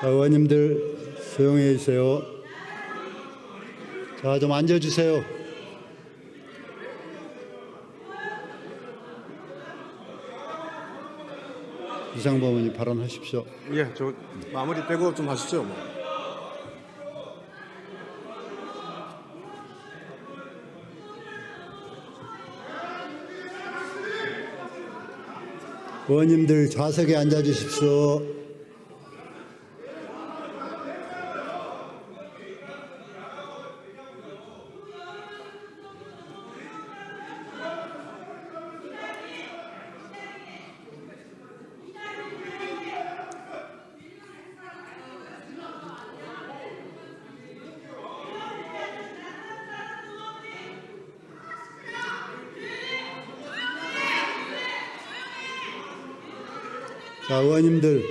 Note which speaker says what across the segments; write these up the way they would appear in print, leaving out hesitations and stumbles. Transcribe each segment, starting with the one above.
Speaker 1: 자, 의원님들 조용히 해주세요. 자, 좀 앉아주세요. 이상범 의원님 발언하십시오.
Speaker 2: 예, 저 마무리 빼고 좀 하시죠. 뭐.
Speaker 1: 의원님들 좌석에 앉아주십시오. 자, 의원님들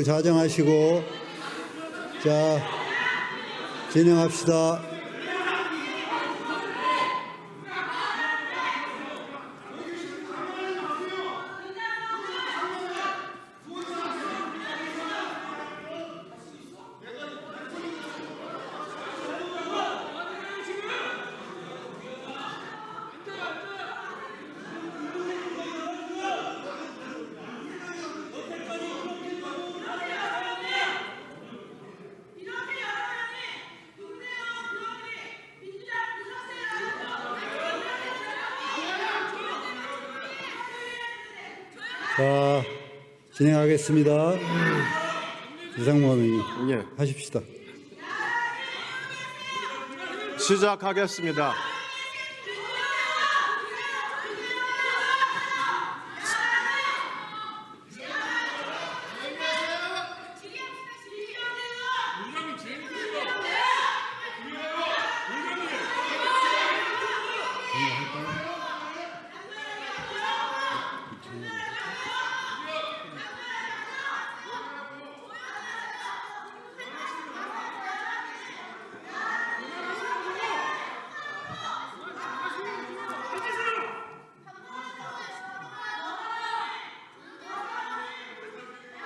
Speaker 1: 자정하시고, 자, 진행합시다. 자, 진행하겠습니다. 이상범 의원님,
Speaker 2: 예,
Speaker 1: 하십시다.
Speaker 2: 시작하겠습니다.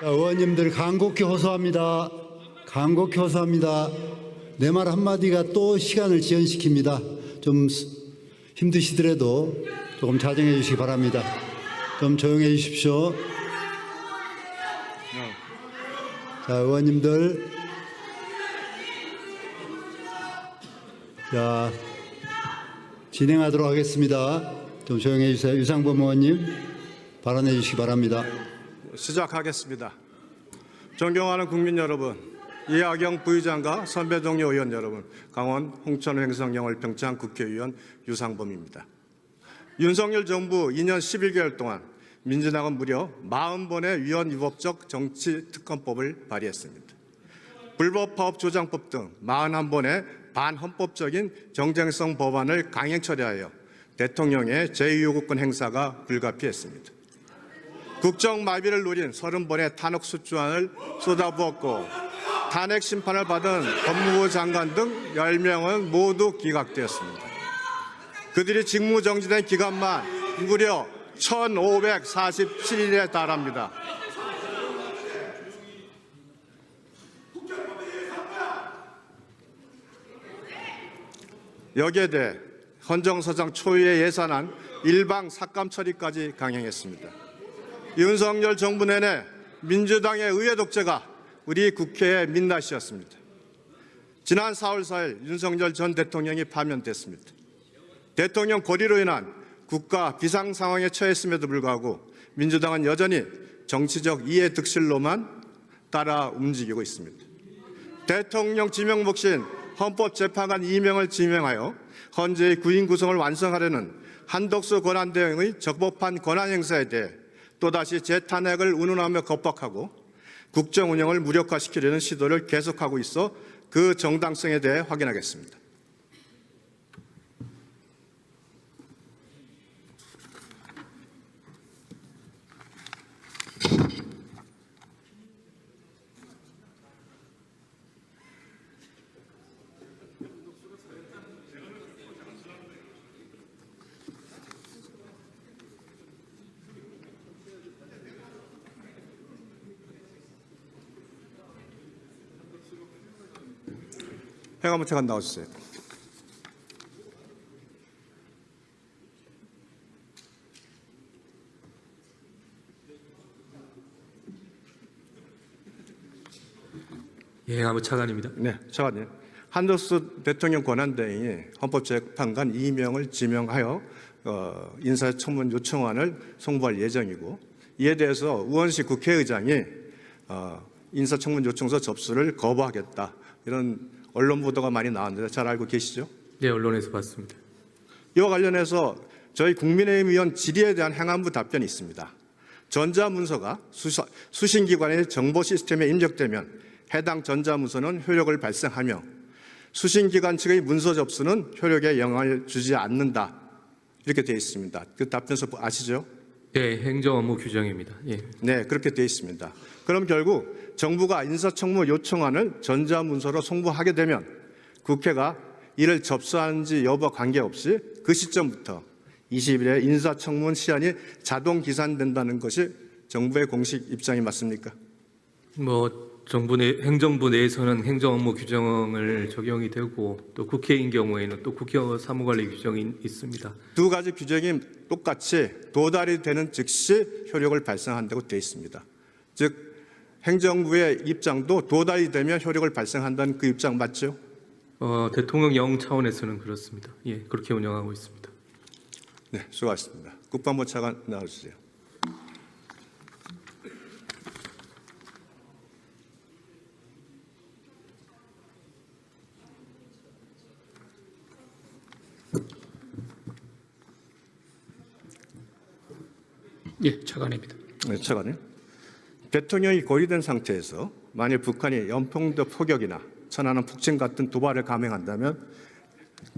Speaker 1: 자, 의원님들 간곡히 호소합니다. 간곡히 호소합니다. 내 말 한마디가 또 시간을 지연시킵니다. 좀 힘드시더라도 조금 자정해 주시기 바랍니다. 좀 조용해 주십시오. 자, 의원님들. 자, 진행하도록 하겠습니다. 좀 조용해 주세요. 유상범 의원님, 발언해 주시기 바랍니다.
Speaker 2: 시작하겠습니다. 존경하는 국민 여러분, 이하경 부의장과 선배 동료 의원 여러분, 강원 홍천 횡성 영월 평창 국회의원 유상범입니다. 윤석열 정부 2년 11개월 동안 민주당은 무려 40번의 위헌 위법적 정치특검법을 발의했습니다. 불법 파업 조장법 등 41번의 반헌법적인 정쟁성 법안을 강행 처리하여 대통령의 제2요구권 행사가 불가피했습니다. 국정 마비를 노린 30번의 탄핵 수주안을 쏟아부었고 탄핵 심판을 받은 법무부 장관 등 10명은 모두 기각되었습니다. 그들이 직무정지된 기간만 무려 1547일에 달합니다. 여기에 대해 헌정사상 초유의 예산안 일방 삭감 처리까지 강행했습니다. 윤석열 정부 내내 민주당의 의회 독재가 우리 국회의 민낯이었습니다. 지난 4월 4일 윤석열 전 대통령이 파면됐습니다. 대통령 고리로 인한 국가 비상 상황에 처했음에도 불구하고 민주당은 여전히 정치적 이해 득실로만 따라 움직이고 있습니다. 대통령 지명 몫인 헌법재판관 2명을 지명하여 헌재의 구인 구성을 완성하려는 한덕수 권한대행의 적법한 권한 행사에 대해 또다시 재탄핵을 운운하며 겁박하고 국정 운영을 무력화시키려는 시도를 계속하고 있어 그 정당성에 대해 확인하겠습니다. 행안부 차관 나와주세요.
Speaker 3: 예, 행안부 차관입니다.
Speaker 2: 네, 차관님. 한덕수 대통령 권한대행이 헌법재판관 2명을 지명하여 인사청문 요청안을 송부할 예정이고, 이에 대해서 우원식 국회의장이 인사청문 요청서 접수를 거부하겠다, 이런 언론 보도가 많이 나왔는데 잘 알고 계시죠?
Speaker 3: 네, 언론에서 봤습니다.
Speaker 2: 이와 관련해서 저희 국민의힘 의원 질의에 대한 행안부 답변이 있습니다. 전자문서가 수신기관의 정보 시스템에 입력되면 해당 전자문서는 효력을 발생하며 수신기관 측의 문서 접수는 효력에 영향을 주지 않는다, 이렇게 되어 있습니다. 그 답변서 아시죠?
Speaker 3: 예, 행정업무 규정입니다. 예.
Speaker 2: 네, 그렇게 되어 있습니다. 그럼 결국 정부가 인사청문 요청안을 전자문서로 송부하게 되면 국회가 이를 접수하는지 여부 관계없이 그 시점부터 20일에 인사청문 시한이 자동 기산된다는 것이 정부의 공식 입장이 맞습니까?
Speaker 3: 정부 행정부 내에서는 행정업무 규정을 적용이 되고, 또 국회인 경우에는 또 국회 사무관리 규정이 있습니다.
Speaker 2: 두 가지 규정이 똑같이 도달이 되는 즉시 효력을 발생한다고 되어 있습니다. 즉 행정부의 입장도 도달이 되면 효력을 발생한다는 그 입장 맞죠?
Speaker 3: 대통령령 차원에서는 그렇습니다. 예, 그렇게 운영하고 있습니다.
Speaker 2: 네, 수고하셨습니다. 국방부 차관 나와주세요.
Speaker 4: 예, 차관입니다.
Speaker 2: 네, 차관님. 대통령이 고립된 상태에서 만일 북한이 연평도 포격이나 천안함 북침 같은 도발을 감행한다면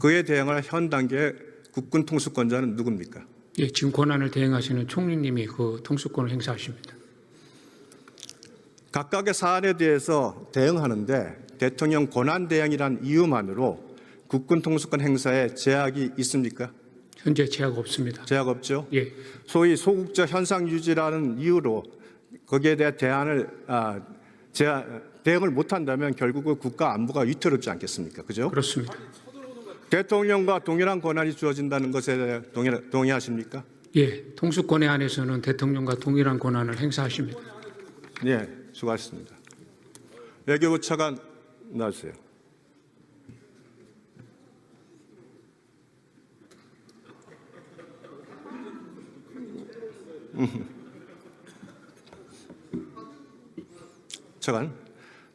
Speaker 2: 그에 대응할 현 단계의 국군 통수권자는 누굽니까?
Speaker 4: 예, 지금 권한을 대행하시는 총리님이 그 통수권을 행사하십니다.
Speaker 2: 각각의 사안에 대해서 대응하는데 대통령 권한 대행이란 이유만으로 국군 통수권 행사에 제약이 있습니까?
Speaker 4: 현재 제약 없습니다.
Speaker 2: 제약 없죠?
Speaker 4: 예,
Speaker 2: 소위 소국적 현상 유지라는 이유로 거기에 대한 대응을 못한다면 결국은 국가 안보가 위태롭지 않겠습니까? 그죠?
Speaker 4: 그렇습니다.
Speaker 2: 대통령과 동일한 권한이 주어진다는 것에 대해 동의하십니까?
Speaker 4: 예, 통수권에 한해서는 대통령과 동일한 권한을 행사하십니다.
Speaker 2: 네, 수고하셨습니다. 외교부 차관 나와주세요. 차관,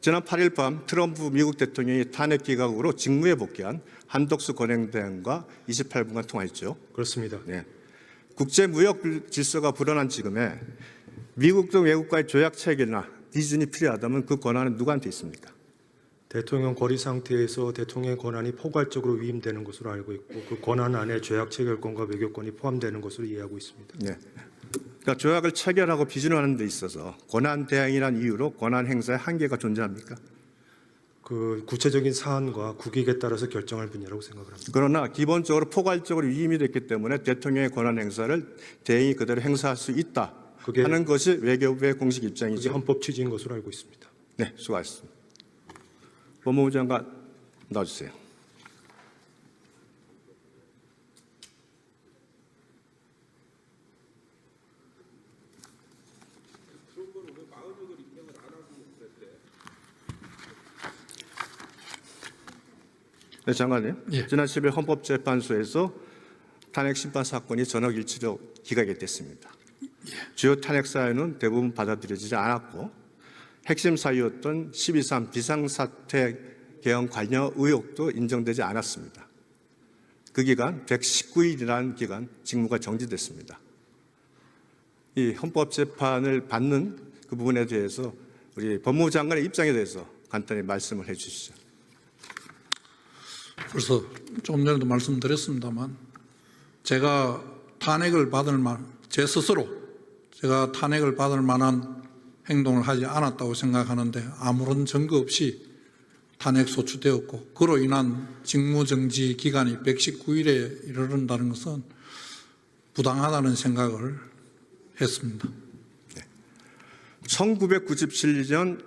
Speaker 2: 지난 8일 밤 트럼프 미국 대통령이 탄핵 기각으로 직무에 복귀한 한덕수 권행대행과 28분간 통화했죠.
Speaker 5: 그렇습니다.
Speaker 2: 네. 국제무역 질서가 불안한 지금에 미국 등 외국과의 조약 체결이나 비준이 필요하다면 그 권한은 누구한테 있습니까?
Speaker 5: 대통령 거리 상태에서 대통령의 권한이 포괄적으로 위임되는 것으로 알고 있고, 그 권한 안에 조약 체결권과 외교권이 포함되는 것으로 이해하고 있습니다.
Speaker 2: 네. 그러니까 조약을 체결하고 비준하는 데 있어서 권한 대행이란 이유로 권한 행사에 한계가 존재합니까?
Speaker 5: 그 구체적인 사안과 국익에 따라서 결정할 분야라고 생각을 합니다.
Speaker 2: 그러나 기본적으로 포괄적으로 위임이 됐기 때문에 대통령의 권한 행사를 대행이 그대로 행사할 수 있다
Speaker 5: 그게-
Speaker 2: 하는 것이 외교부의 공식
Speaker 5: 이게
Speaker 2: 입장이죠.
Speaker 5: 헌법 취지인 것으로 알고 있습니다.
Speaker 2: 네, 수고하셨습니다. 법무부 장관 나와주세요. 네, 장관님.
Speaker 4: 예.
Speaker 2: 지난 10일 헌법재판소에서 탄핵 심판 사건이 전역 일치로 기각이 됐습니다. 주요 탄핵 사유는 대부분 받아들여지지 않았고 핵심 사유였던 12.3 비상사태 개헌 관여 의혹도 인정되지 않았습니다. 그 기간 119일이라는 기간 직무가 정지됐습니다. 이 헌법재판을 받는 그 부분에 대해서 우리 법무부 장관의 입장에 대해서 간단히 말씀을 해 주시죠.
Speaker 6: 그래서 조금 전에도 말씀드렸습니다만 제가 탄핵을 받을 제 스스로 제가 탄핵을 받을 만한 행동을 하지 않았다고 생각하는데 아무런 증거 없이 탄핵 소추되었고 그로 인한 직무정지 기간이 119일에 이르른다는 것은 부당하다는 생각을 했습니다.
Speaker 2: 1997년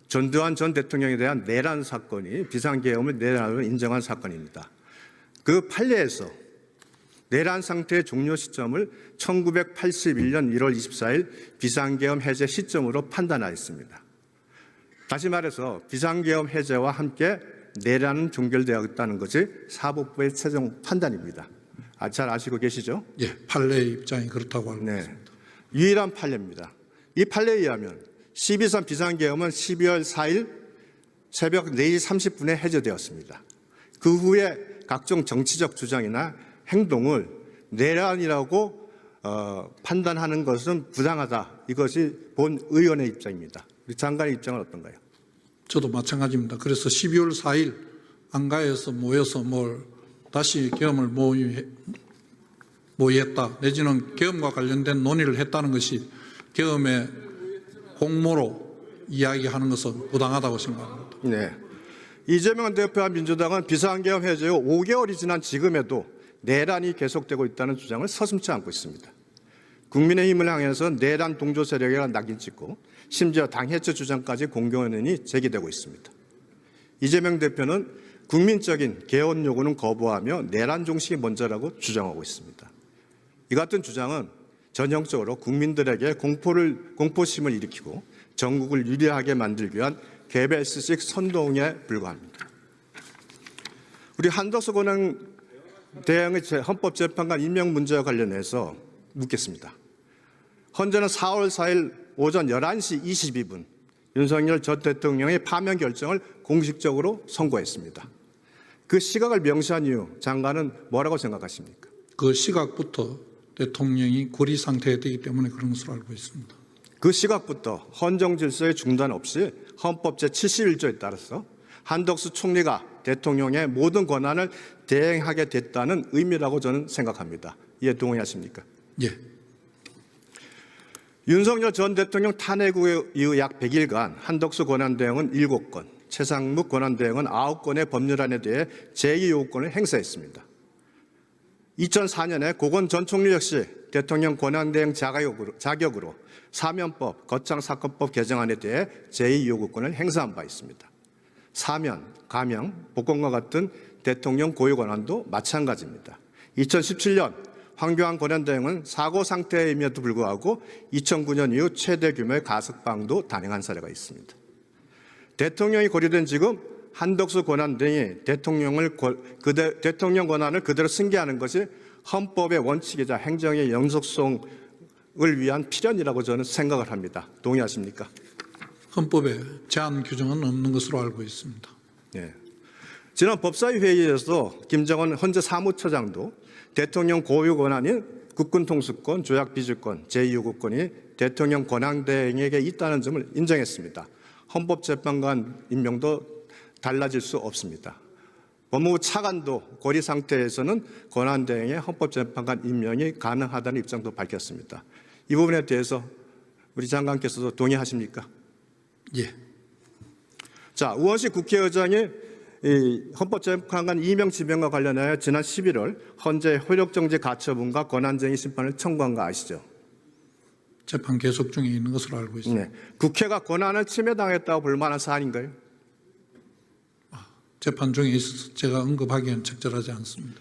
Speaker 2: 전두환 전 대통령에 대한 내란 사건이 비상계엄을 내란으로 인정한 사건입니다. 그 판례에서 내란 상태의 종료 시점을 1981년 1월 24일 비상계엄 해제 시점으로 판단하였습니다. 다시 말해서 비상계엄 해제와 함께 내란은 종결되었다는 것이 사법부의 최종 판단입니다. 잘 아시고 계시죠?
Speaker 6: 예, 판례의 입장이 그렇다고 알고
Speaker 2: 네.
Speaker 6: 있습니다.
Speaker 2: 유일한 판례입니다. 이 판례에 의하면 12.3 비상계엄은 12월 4일 새벽 4시 30분에 해제되었습니다. 그 후에 각종 정치적 주장이나 행동을 내란이라고 판단하는 것은 부당하다. 이것이 본 의원의 입장입니다. 우리 장관의 입장은 어떤가요?
Speaker 6: 저도 마찬가지입니다. 그래서 12월 4일 안가에서 모여서 다시 계엄을 모의했다. 내지는 계엄과 관련된 논의를 했다는 것이 계엄의 공모로 이야기하는 것은 부당하다고 생각합니다.
Speaker 2: 네. 이재명 대표와 민주당은 비상계엄 해제 후 5개월이 지난 지금에도 내란이 계속되고 있다는 주장을 서슴지 않고 있습니다. 국민의힘을 향해서 내란 동조 세력에 낙인 찍고 심지어 당 해체 주장까지 공공연히 제기되고 있습니다. 이재명 대표는 국민적인 개헌 요구는 거부하며 내란 종식이 먼저라고 주장하고 있습니다. 이 같은 주장은 전형적으로 국민들에게 공포심을 일으키고 전국을 유리하게 만들기 위한 개별식 선동에 불과합니다. 우리 한덕수 권한대행의 헌법재판관 임명 문제와 관련해서 묻겠습니다. 헌재는 4월 4일 오전 11시 22분 윤석열 전 대통령의 파면 결정을 공식적으로 선고했습니다. 그 시각을 명시한 이유 장관은 뭐라고 생각하십니까?
Speaker 6: 그 시각부터 대통령이 고리 상태에 되기 때문에 그런 것으로 알고 있습니다.
Speaker 2: 그 시각부터 헌정 질서의 중단 없이 헌법 제71조에 따라서 한덕수 총리가 대통령의 모든 권한을 대행하게 됐다는 의미라고 저는 생각합니다. 이에 동의하십니까?
Speaker 6: 예.
Speaker 2: 윤석열 전 대통령 탄핵 이후 약 100일간 한덕수 권한대행은 7건, 최상목 권한대행은 9건의 법률안에 대해 제2요구권을 행사했습니다. 2004년에 고건 전 총리 역시 대통령 권한대행 자격으로 사면법, 거창사건법 개정안에 대해 제2요구권을 행사한 바 있습니다. 사면, 가명, 복권과 같은 대통령 고유 권한도 마찬가지입니다. 2017년 황교안 권한대행은 사고 상태임에도 불구하고 2009년 이후 최대 규모의 가석방도 단행한 사례가 있습니다. 대통령이 고려된 지금 한덕수 권한대행이 대통령 권한을 그대로 승계하는 것이 헌법의 원칙이자 행정의 연속성을 위한 필연이라고 저는 생각을 합니다. 동의하십니까?
Speaker 6: 헌법에 제한 규정은 없는 것으로 알고 있습니다.
Speaker 2: 네. 지난 법사위 회의에서 김정은 헌재 사무처장도 대통령 고유 권한인 국군통수권, 조약비주권, 제2요구권이 대통령 권한대행에게 있다는 점을 인정했습니다. 헌법재판관 임명도 달라질 수 없습니다. 법무부 차관도 고리 상태에서는 권한대행의 헌법재판관 임명이 가능하다는 입장도 밝혔습니다. 이 부분에 대해서 우리 장관께서도 동의하십니까?
Speaker 6: 예.
Speaker 2: 자, 우원식 국회의장이 헌법재판관 임명 지명과 관련하여 지난 11월 헌재 효력정지 가처분과 권한쟁의 심판을 청구한 거 아시죠?
Speaker 6: 재판 계속 중에 있는 것으로 알고 있습니다.
Speaker 2: 네. 국회가 권한을 침해당했다고 볼 만한 사안인가요?
Speaker 6: 재판 중에 있어서 제가 언급하기엔 적절하지 않습니다.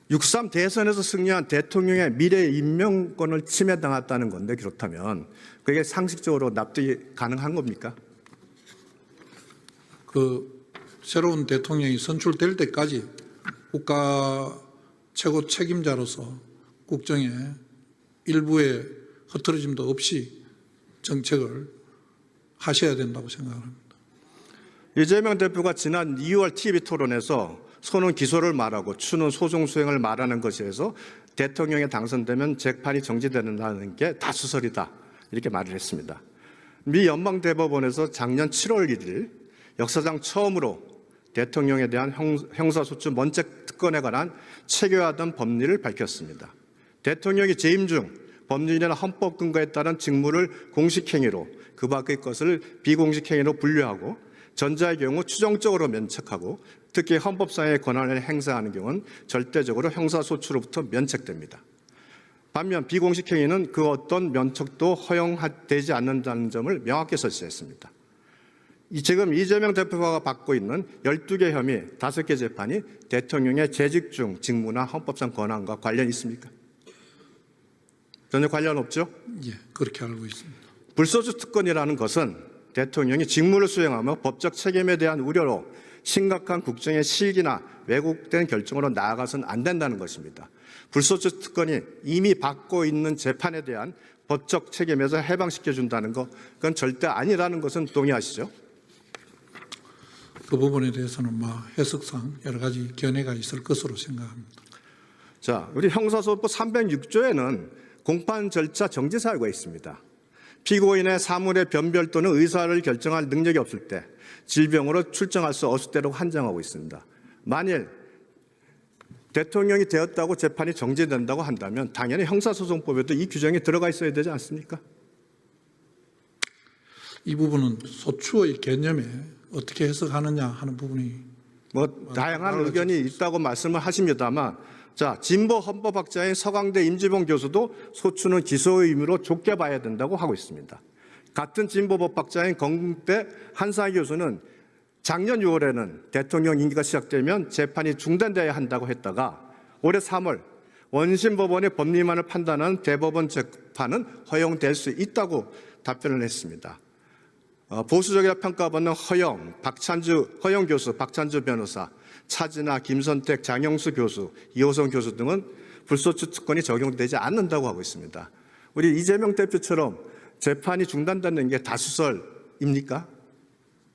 Speaker 2: 6.3 대선에서 승리한 대통령의 미래 임명권을 침해당했다는 건데 그렇다면 그게 상식적으로 납득이 가능한 겁니까?
Speaker 6: 새로운 대통령이 선출될 때까지 국가 최고 책임자로서 국정에 일부의 흐트러짐도 없이 정책을 하셔야 된다고 생각합니다.
Speaker 2: 이재명 대표가 지난 2월 TV 토론에서 소는 기소를 말하고 추는 소송 수행을 말하는 것에서 대통령에 당선되면 재판이 정지된다는 게 다 수설이다 이렇게 말을 했습니다. 미 연방대법원에서 작년 7월 1일 역사상 처음으로 대통령에 대한 형사소추 면책 특권에 관한 체계화된 법리를 밝혔습니다. 대통령이 재임 중 법률이나 헌법 근거에 따른 직무를 공식행위로 그 밖의 것을 비공식행위로 분류하고 전자의 경우 추정적으로 면책하고 특히 헌법상의 권한을 행사하는 경우는 절대적으로 형사소추로부터 면책됩니다. 반면 비공식행위는 그 어떤 면책도 허용되지 않는다는 점을 명확히 설치했습니다. 지금 이재명 대표가 받고 있는 12개 혐의 5개 재판이 대통령의 재직 중 직무나 헌법상 권한과 관련이 있습니까? 전혀 관련 없죠?
Speaker 6: 예, 그렇게 알고 있습니다.
Speaker 2: 불소추 특권이라는 것은 대통령이 직무를 수행하며 법적 책임에 대한 우려로 심각한 국정의 실기나 왜곡된 결정으로 나아가서는 안 된다는 것입니다. 불소추 특권이 이미 받고 있는 재판에 대한 법적 책임에서 해방시켜준다는 것, 그건 절대 아니라는 것은 동의하시죠?
Speaker 6: 그 부분에 대해서는 해석상 여러 가지 견해가 있을 것으로 생각합니다.
Speaker 2: 자, 우리 형사소송법 306조에는 공판 절차 정지 사유가 있습니다. 피고인의 사물의 변별 또는 의사를 결정할 능력이 없을 때 질병으로 출정할 수 없을 때로 한정하고 있습니다. 만일 대통령이 되었다고 재판이 정지된다고 한다면 당연히 형사소송법에도 이 규정이 들어가 있어야 되지 않습니까?
Speaker 6: 이 부분은 소추의 개념에 어떻게 해석하느냐 하는 부분이
Speaker 2: 다양한 의견이 있다고 말씀을 하십니다만, 자, 진보 헌법학자인 서강대 임지봉 교수도 소추는 기소의 의미로 좁게 봐야 된다고 하고 있습니다. 같은 진보 법학자인 건국대 한상희 교수는 작년 6월에는 대통령 임기가 시작되면 재판이 중단돼야 한다고 했다가 올해 3월 원심법원의 법리만을 판단하는 대법원 재판은 허용될 수 있다고 답변을 했습니다. 보수적이라 평가받는 허영 교수, 박찬주 변호사, 차진아, 김선택, 장영수 교수, 이호성 교수 등은 불소추 특권이 적용되지 않는다고 하고 있습니다. 우리 이재명 대표처럼 재판이 중단되는 게 다수설입니까?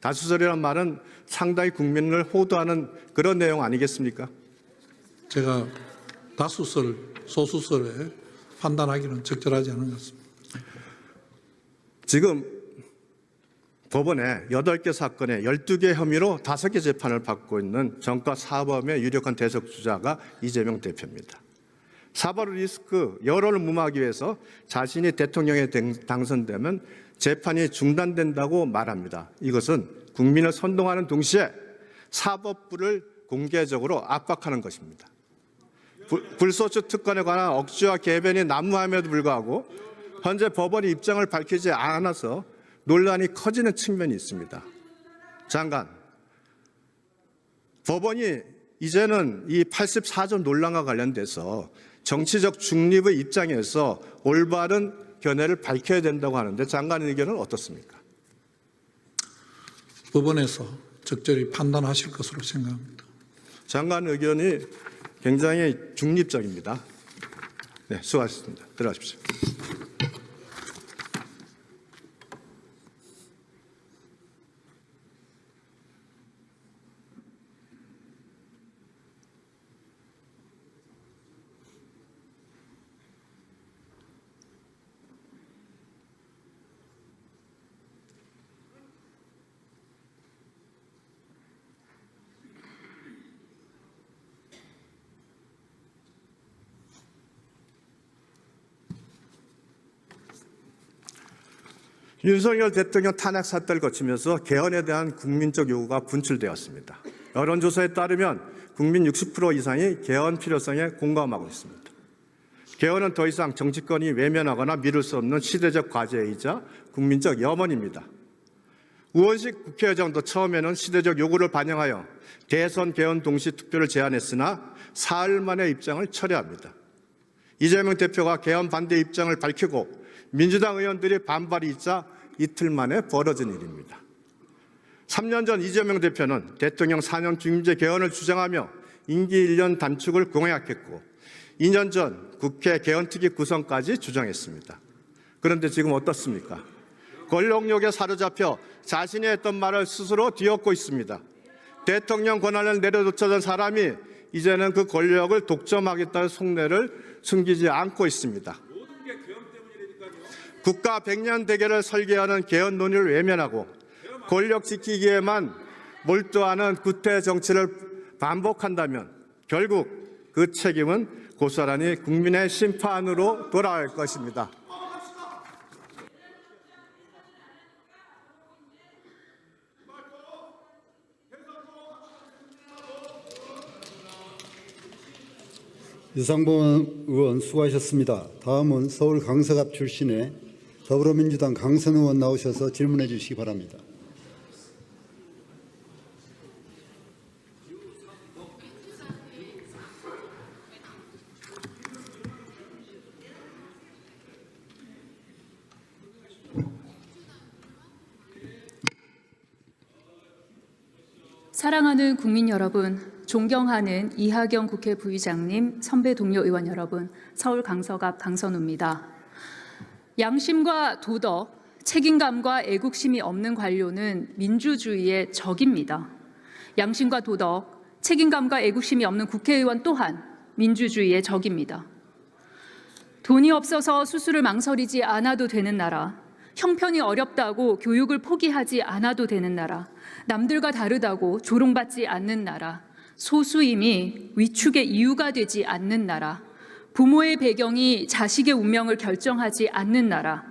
Speaker 2: 다수설이란 말은 상당히 국민을 호도하는 그런 내용 아니겠습니까?
Speaker 6: 제가 다수설, 소수설에 판단하기는 적절하지 않은 것 같습니다.
Speaker 2: 지금 법원에 8개 사건에 12개 혐의로 5개 재판을 받고 있는 정가 사범의 유력한 대석주자가 이재명 대표입니다. 사법 리스크 여론을 무마하기 위해서 자신이 대통령에 당선되면 재판이 중단된다고 말합니다. 이것은 국민을 선동하는 동시에 사법부를 공개적으로 압박하는 것입니다. 불소추 특권에 관한 억지와 개변이 난무함에도 불구하고 현재 법원이 입장을 밝히지 않아서 논란이 커지는 측면이 있습니다. 장관, 법원이 이제는 이 84조 논란과 관련돼서 정치적 중립의 입장에서 올바른 견해를 밝혀야 된다고 하는데 장관의 의견은 어떻습니까?
Speaker 6: 법원에서 적절히 판단하실 것으로 생각합니다.
Speaker 2: 장관 의견이 굉장히 중립적입니다. 네, 수고하셨습니다. 들어가십시오. 윤석열 대통령 탄핵 사태를 거치면서 개헌에 대한 국민적 요구가 분출되었습니다. 여론조사에 따르면 국민 60% 이상이 개헌 필요성에 공감하고 있습니다. 개헌은 더 이상 정치권이 외면하거나 미룰 수 없는 시대적 과제이자 국민적 염원입니다. 우원식 국회의장도 처음에는 시대적 요구를 반영하여 대선 개헌 동시 투표를 제안했으나 사흘 만에 입장을 철회합니다. 이재명 대표가 개헌 반대 입장을 밝히고 민주당 의원들이 반발이 있자 이틀 만에 벌어진 일입니다. 3년 전 이재명 대표는 대통령 4년 중임제 개헌을 주장하며 임기 1년 단축을 공약했고 2년 전 국회 개헌특위 구성까지 주장했습니다. 그런데 지금 어떻습니까? 권력욕에 사로잡혀 자신이 했던 말을 스스로 뒤엎고 있습니다. 대통령 권한을 내려놓자던 사람이 이제는 그 권력을 독점하겠다는 속내를 숨기지 않고 있습니다. 국가 100년 대계를 설계하는 개헌 논의를 외면하고 권력 지키기에만 몰두하는 구태 정치를 반복한다면 결국 그 책임은 고스란히 국민의 심판으로 돌아갈 것입니다.
Speaker 1: 유상범 의원 수고하셨습니다. 다음은 서울 강서갑 출신의 더불어민주당 강선 의원 나오셔서 질문해 주시기 바랍니다.
Speaker 7: 사랑하는 국민 여러분, 존경하는 이하경 국회 부의장님, 선배 동료 의원 여러분, 서울 강서갑 강선우입니다. 양심과 도덕, 책임감과 애국심이 없는 관료는 민주주의의 적입니다. 양심과 도덕, 책임감과 애국심이 없는 국회의원 또한 민주주의의 적입니다. 돈이 없어서 수술을 망설이지 않아도 되는 나라, 형편이 어렵다고 교육을 포기하지 않아도 되는 나라, 남들과 다르다고 조롱받지 않는 나라, 소수임이 위축의 이유가 되지 않는 나라, 부모의 배경이 자식의 운명을 결정하지 않는 나라,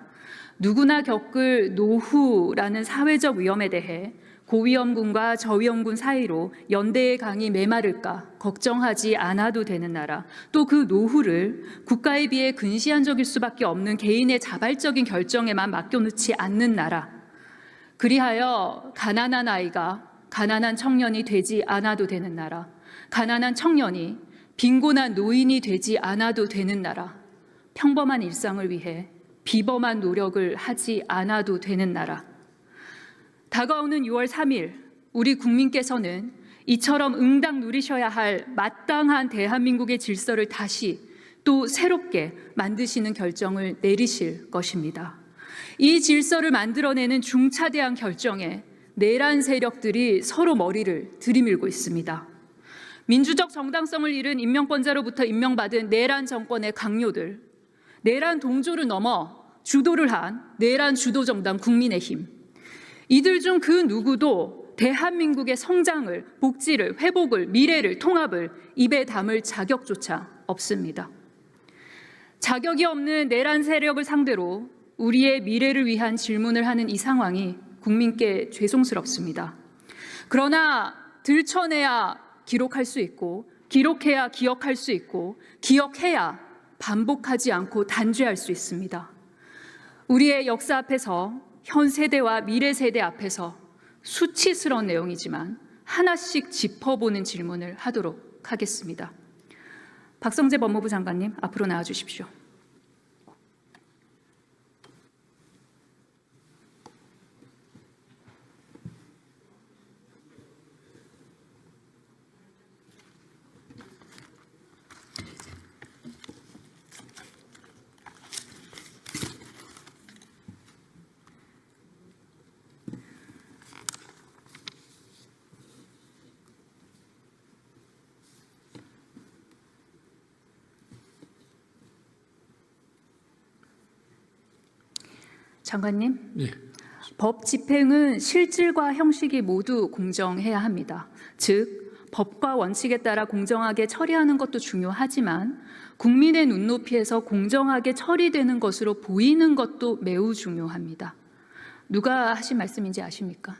Speaker 7: 누구나 겪을 노후라는 사회적 위험에 대해 고위험군과 저위험군 사이로 연대의 강이 메마를까 걱정하지 않아도 되는 나라, 또 그 노후를 국가에 비해 근시안적일 수밖에 없는 개인의 자발적인 결정에만 맡겨놓지 않는 나라, 그리하여 가난한 아이가 가난한 청년이 되지 않아도 되는 나라, 가난한 청년이 빈곤한 노인이 되지 않아도 되는 나라, 평범한 일상을 위해 비범한 노력을 하지 않아도 되는 나라. 다가오는 6월 3일 우리 국민께서는 이처럼 응당 누리셔야 할 마땅한 대한민국의 질서를 다시 또 새롭게 만드시는 결정을 내리실 것입니다. 이 질서를 만들어내는 중차대한 결정에 내란 세력들이 서로 머리를 들이밀고 있습니다. 민주적 정당성을 잃은 임명권자로부터 임명받은 내란 정권의 강요들, 내란 동조를 넘어 주도를 한 내란 주도 정당 국민의힘, 이들 중 그 누구도 대한민국의 성장을, 복지를, 회복을, 미래를, 통합을 입에 담을 자격조차 없습니다. 자격이 없는 내란 세력을 상대로 우리의 미래를 위한 질문을 하는 이 상황이 국민께 죄송스럽습니다. 그러나 들춰내야 기록할 수 있고, 기록해야 기억할 수 있고, 기억해야 반복하지 않고 단죄할 수 있습니다. 우리의 역사 앞에서, 현 세대와 미래 세대 앞에서 수치스러운 내용이지만 하나씩 짚어보는 질문을 하도록 하겠습니다. 박성재 법무부 장관님, 앞으로 나와주십시오. 장관님,
Speaker 6: 예.
Speaker 7: 법 집행은 실질과 형식이 모두 공정해야 합니다. 즉, 법과 원칙에 따라 공정하게 처리하는 것도 중요하지만 국민의 눈높이에서 공정하게 처리되는 것으로 보이는 것도 매우 중요합니다. 누가 하신 말씀인지 아십니까?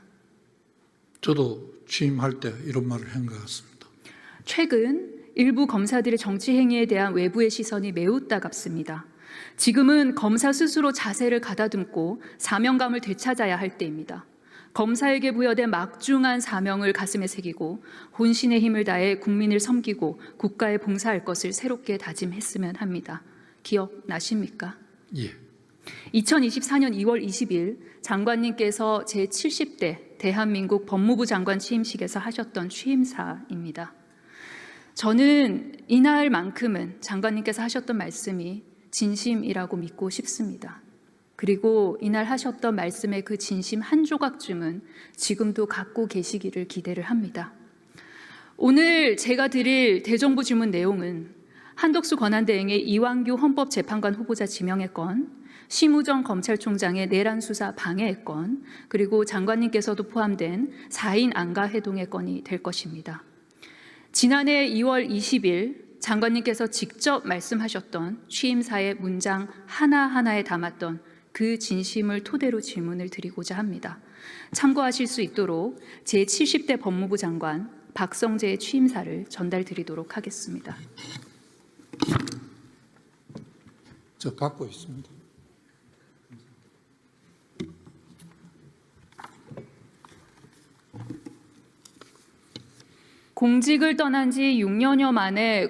Speaker 6: 저도 취임할 때 이런 말을 한 것 같습니다.
Speaker 7: 최근 일부 검사들의 정치 행위에 대한 외부의 시선이 매우 따갑습니다. 지금은 검사 스스로 자세를 가다듬고 사명감을 되찾아야 할 때입니다. 검사에게 부여된 막중한 사명을 가슴에 새기고 혼신의 힘을 다해 국민을 섬기고 국가에 봉사할 것을 새롭게 다짐했으면 합니다. 기억나십니까?
Speaker 6: 예.
Speaker 7: 2024년 2월 20일 장관님께서 제70대 대한민국 법무부 장관 취임식에서 하셨던 취임사입니다. 저는 이날만큼은 장관님께서 하셨던 말씀이 진심이라고 믿고 싶습니다. 그리고 이날 하셨던 말씀의 그 진심 한 조각쯤은 지금도 갖고 계시기를 기대를 합니다. 오늘 제가 드릴 대정부 질문 내용은 한덕수 권한대행의 이완규 헌법재판관 후보자 지명의 건, 심우정 검찰총장의 내란 수사 방해의 건, 그리고 장관님께서도 포함된 4인 안가 해동의 건이 될 것입니다. 지난해 2월 20일 장관님께서 직접 말씀하셨던 취임사의 문장 하나하나에 담았던 그 진심을 토대로 질문을 드리고자 합니다. 참고하실 수 있도록 제70대 법무부 장관 박성재의 취임사를 전달드리도록 하겠습니다.
Speaker 6: 저 갖고 있습니다.
Speaker 7: 공직을 떠난 지 6년여 만에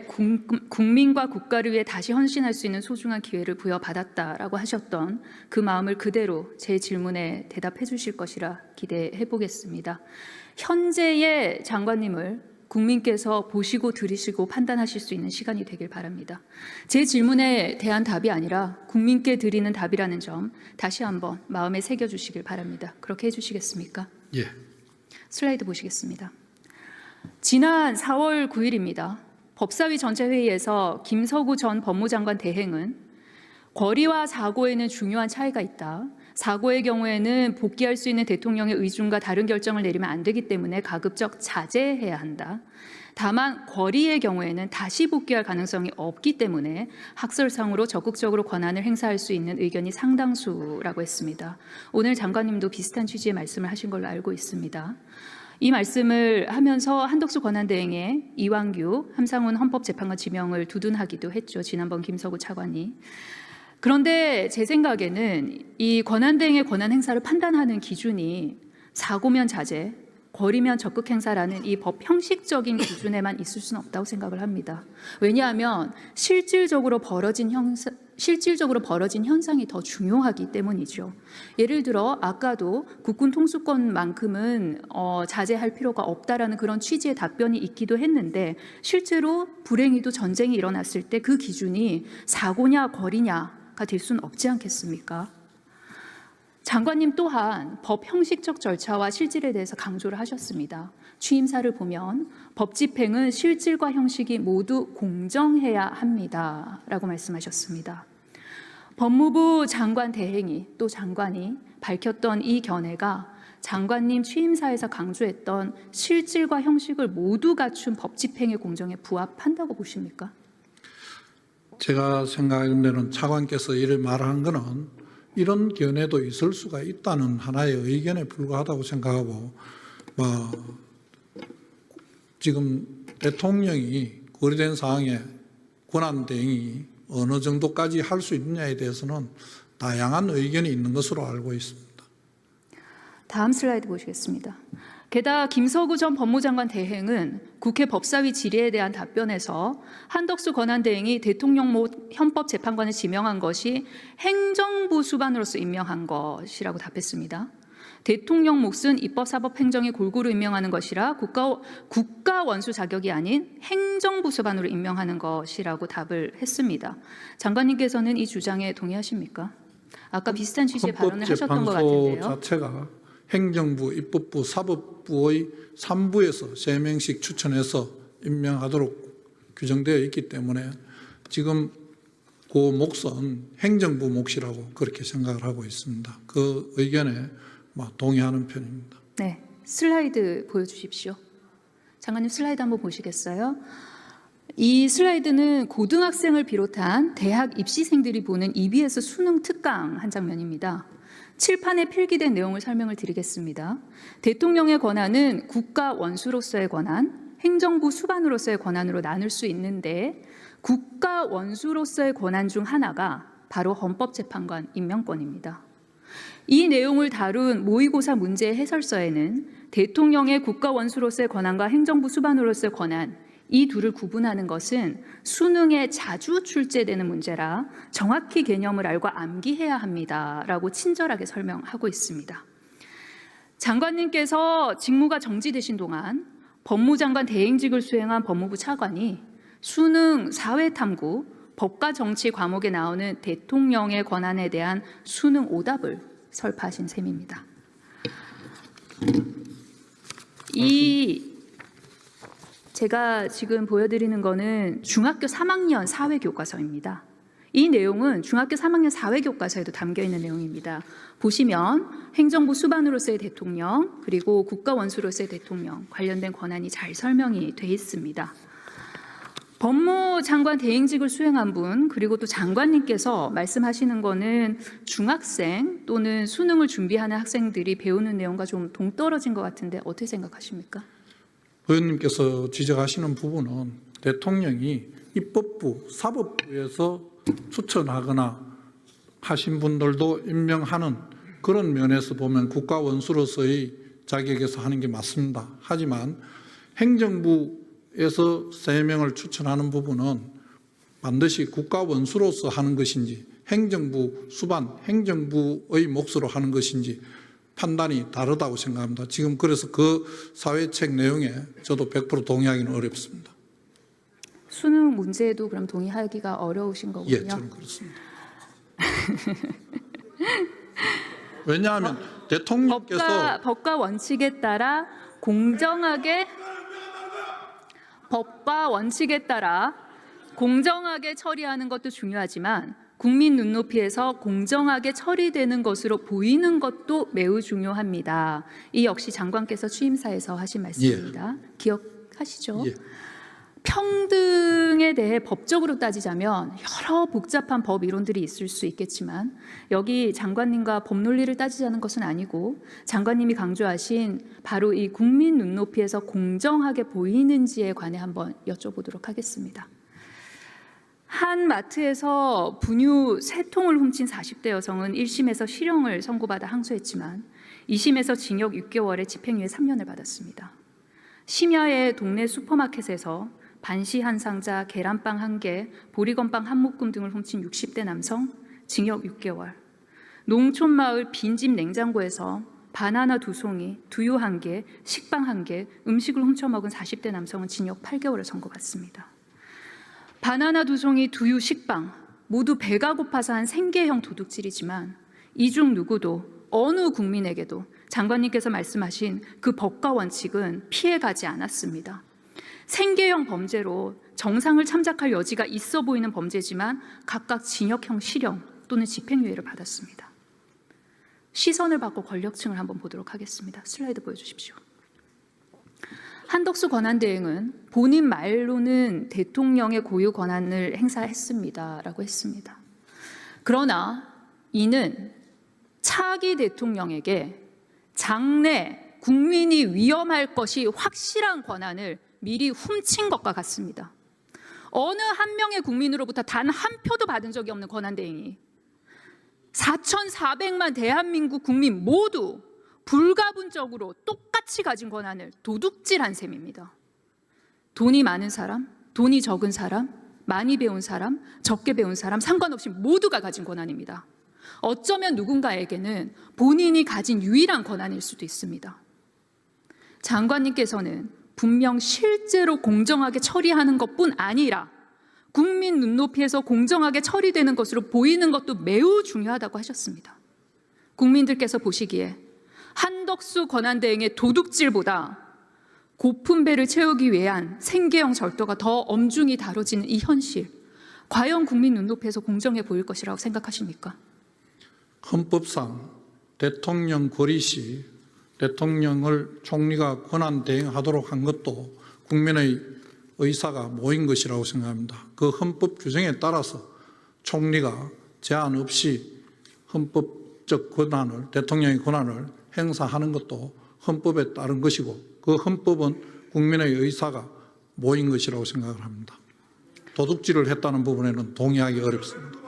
Speaker 7: 국민과 국가를 위해 다시 헌신할 수 있는 소중한 기회를 부여받았다라고 하셨던 그 마음을 그대로 제 질문에 대답해 주실 것이라 기대해 보겠습니다. 현재의 장관님을 국민께서 보시고 들으시고 판단하실 수 있는 시간이 되길 바랍니다. 제 질문에 대한 답이 아니라 국민께 드리는 답이라는 점 다시 한번 마음에 새겨주시길 바랍니다. 그렇게 해주시겠습니까?
Speaker 6: 예.
Speaker 7: 슬라이드 보시겠습니다. 지난 4월 9일입니다. 법사위 전체 회의에서 김서구 전 법무장관 대행은 권리와 사고에는 중요한 차이가 있다. 사고의 경우에는 복귀할 수 있는 대통령의 의중과 다른 결정을 내리면 안 되기 때문에 가급적 자제해야 한다. 다만 권리의 경우에는 다시 복귀할 가능성이 없기 때문에 학설상으로 적극적으로 권한을 행사할 수 있는 의견이 상당수라고 했습니다. 오늘 장관님도 비슷한 취지의 말씀을 하신 걸로 알고 있습니다. 이 말씀을 하면서 한덕수 권한대행의 이완규 함상훈 헌법재판관 지명을 두둔하기도 했죠. 지난번 김서구 차관이. 그런데 제 생각에는 이 권한대행의 권한 행사를 판단하는 기준이 사고면 자제, 권리면 적극 행사라는 이 법 형식적인 기준에만 있을 수는 없다고 생각을 합니다. 왜냐하면 실질적으로 벌어진 현상이 더 중요하기 때문이죠. 예를 들어 아까도 국군 통수권만큼은 자제할 필요가 없다라는 그런 취지의 답변이 있기도 했는데 실제로 불행히도 전쟁이 일어났을 때 그 기준이 사고냐 권리냐가 될 수는 없지 않겠습니까? 장관님 또한 법 형식적 절차와 실질에 대해서 강조를 하셨습니다. 취임사를 보면 법 집행은 실질과 형식이 모두 공정해야 합니다. 라고 말씀하셨습니다. 법무부 장관 대행이 또 장관이 밝혔던 이 견해가 장관님 취임사에서 강조했던 실질과 형식을 모두 갖춘 법 집행의 공정에 부합한다고 보십니까?
Speaker 6: 제가 생각하는 데는 차관께서 이를 말한 것은 이런 견해도 있을 수가 있다는 하나의 의견에 불과하다고 생각하고 지금 대통령이 거리된 사항에 권한 대행이 어느 정도까지 할 수 있느냐에 대해서는 다양한 의견이 있는 것으로 알고 있습니다.
Speaker 7: 다음 슬라이드 보시겠습니다. 게다가 김서구 전 법무장관 대행은 국회 법사위 질의에 대한 답변에서 한덕수 권한대행이 대통령 못 헌법재판관을 지명한 것이 행정부 수반으로서 임명한 것이라고 답했습니다. 대통령 몫은 입법, 사법, 행정에 골고루 임명하는 것이라 국가 원수 자격이 아닌 행정부 수반으로 임명하는 것이라고 답을 했습니다. 장관님께서는 이 주장에 동의하십니까? 아까 비슷한 취지의 발언을 하셨던 것
Speaker 6: 헌법재판소
Speaker 7: 같은데요.
Speaker 6: 자체가 행정부, 입법부, 사법부의 3부에서 3명씩 추천해서 임명하도록 규정되어 있기 때문에 지금 그 몫은 행정부 몫이라고 그렇게 생각을 하고 있습니다. 그 의견에 동의하는 편입니다.
Speaker 7: 네, 슬라이드 보여주십시오. 장관님 슬라이드 한번 보시겠어요? 이 슬라이드는 고등학생을 비롯한 대학 입시생들이 보는 EBS 수능 특강 한 장면입니다. 칠판에 필기된 내용을 설명을 드리겠습니다. 대통령의 권한은 국가 원수로서의 권한, 행정부 수반으로서의 권한으로 나눌 수 있는데 국가 원수로서의 권한 중 하나가 바로 헌법재판관 임명권입니다. 이 내용을 다룬 모의고사 문제 해설서에는 대통령의 국가 원수로서의 권한과 행정부 수반으로서의 권한, 이 둘을 구분하는 것은 수능에 자주 출제되는 문제라 정확히 개념을 알고 암기해야 합니다라고 친절하게 설명하고 있습니다. 장관님께서 직무가 정지되신 동안 법무장관 대행직을 수행한 법무부 차관이 수능 사회탐구, 법과 정치 과목에 나오는 대통령의 권한에 대한 수능 오답을 설파하신 셈입니다. 제가 지금 보여드리는 거는 중학교 3학년 사회교과서입니다. 이 내용은 중학교 3학년 사회교과서에도 담겨있는 내용입니다. 보시면 행정부 수반으로서의 대통령 그리고 국가원수로서의 대통령 관련된 권한이 잘 설명이 되어 있습니다. 법무장관 대행직을 수행한 분 그리고 또 장관님께서 말씀하시는 거는 중학생 또는 수능을 준비하는 학생들이 배우는 내용과 좀 동떨어진 것 같은데 어떻게 생각하십니까?
Speaker 6: 의원님께서 지적하시는 부분은 대통령이 입법부, 사법부에서 추천하거나 하신 분들도 임명하는 그런 면에서 보면 국가 원수로서의 자격에서 하는 게 맞습니다. 하지만 행정부 국회에서 3명을 추천하는 부분은 반드시 국가 원수로서 하는 것인지 행정부 수반, 행정부의 몫으로 하는 것인지 판단이 다르다고 생각합니다. 지금 그래서 그 사회책 내용에 저도 100% 동의하기는 어렵습니다.
Speaker 7: 수능 문제에도 그럼 동의하기가 어려우신 거군요.
Speaker 6: 예, 저는 그렇습니다. 왜냐하면 대통령께서
Speaker 7: 법과 원칙에 따라 공정하게 처리하는 것도 중요하지만 국민 눈높이에서 공정하게 처리되는 것으로 보이는 것도 매우 중요합니다. 이 역시 장관께서 취임사에서 하신 말씀입니다. 기억하시죠?
Speaker 6: 예.
Speaker 7: 평등에 대해 법적으로 따지자면 여러 복잡한 법 이론들이 있을 수 있겠지만 여기 장관님과 법 논리를 따지자는 것은 아니고 장관님이 강조하신 바로 이 국민 눈높이에서 공정하게 보이는지에 관해 한번 여쭤보도록 하겠습니다. 한 마트에서 분유 3통을 훔친 40대 여성은 1심에서 실형을 선고받아 항소했지만 2심에서 징역 6개월에 집행유예 3년을 받았습니다. 심야의 동네 슈퍼마켓에서 반시 한 상자, 계란빵 1개, 보리건빵 한 묶음 등을 훔친 60대 남성, 징역 6개월. 농촌마을 빈집 냉장고에서 바나나 2송이, 두유 1개, 식빵 1개, 음식을 훔쳐먹은 40대 남성은 징역 8개월을 선고받습니다. 바나나 2송이, 두유, 식빵 모두 배가 고파서 한 생계형 도둑질이지만 이 중 누구도 어느 국민에게도 장관님께서 말씀하신 그 법과 원칙은 피해가지 않았습니다. 생계형 범죄로 정상을 참작할 여지가 있어 보이는 범죄지만 각각 징역형 실형 또는 집행유예를 받았습니다. 시선을 바꿔 권력층을 한번 보도록 하겠습니다. 슬라이드 보여주십시오. 한덕수 권한대행은 본인 말로는 대통령의 고유 권한을 행사했습니다라고 했습니다. 그러나 이는 차기 대통령에게 장래 국민이 위험할 것이 확실한 권한을 미리 훔친 것과 같습니다. 어느 한 명의 국민으로부터 단 한 표도 받은 적이 없는 권한대행이 4,400만 대한민국 국민 모두 불가분적으로 똑같이 가진 권한을 도둑질한 셈입니다. 돈이 많은 사람, 돈이 적은 사람, 많이 배운 사람, 적게 배운 사람 상관없이 모두가 가진 권한입니다. 어쩌면 누군가에게는 본인이 가진 유일한 권한일 수도 있습니다. 장관님께서는 분명 실제로 공정하게 처리하는 것뿐 아니라 국민 눈높이에서 공정하게 처리되는 것으로 보이는 것도 매우 중요하다고 하셨습니다. 국민들께서 보시기에 한덕수 권한대행의 도둑질보다 고픈 배를 채우기 위한 생계형 절도가 더 엄중히 다뤄지는 이 현실, 과연 국민 눈높이에서 공정해 보일 것이라고 생각하십니까?
Speaker 6: 헌법상 대통령 권리 시 대통령을 총리가 권한 대행하도록 한 것도 국민의 의사가 모인 것이라고 생각합니다. 그 헌법 규정에 따라서 총리가 제한 없이 헌법적 권한을, 대통령의 권한을 행사하는 것도 헌법에 따른 것이고 그 헌법은 국민의 의사가 모인 것이라고 생각을 합니다. 도둑질을 했다는 부분에는 동의하기 어렵습니다.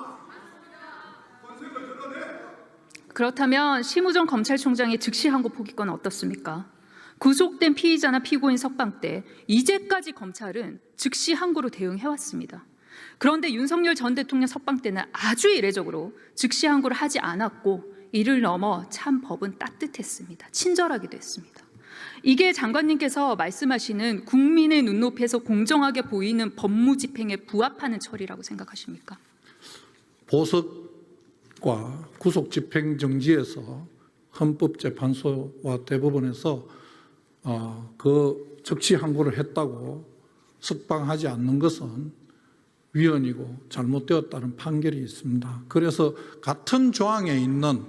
Speaker 7: 그렇다면 심우정 검찰총장의 즉시 항고 포기권 어떻습니까? 구속된 피의자나 피고인 석방 때 이제까지 검찰은 즉시 항고로 대응해왔습니다. 그런데 윤석열 전 대통령 석방 때는 아주 이례적으로 즉시 항고를 하지 않았고 이를 넘어 참 법은 따뜻했습니다. 친절하기도 했습니다. 이게 장관님께서 말씀하시는 국민의 눈높이에서 공정하게 보이는 법무 집행에 부합하는 처리라고 생각하십니까?
Speaker 6: 보석과 구속 집행 정지에서 헌법재판소와 대법원에서 그 즉시 항고를 했다고 석방하지 않는 것은 위헌이고 잘못되었다는 판결이 있습니다. 그래서 같은 조항에 있는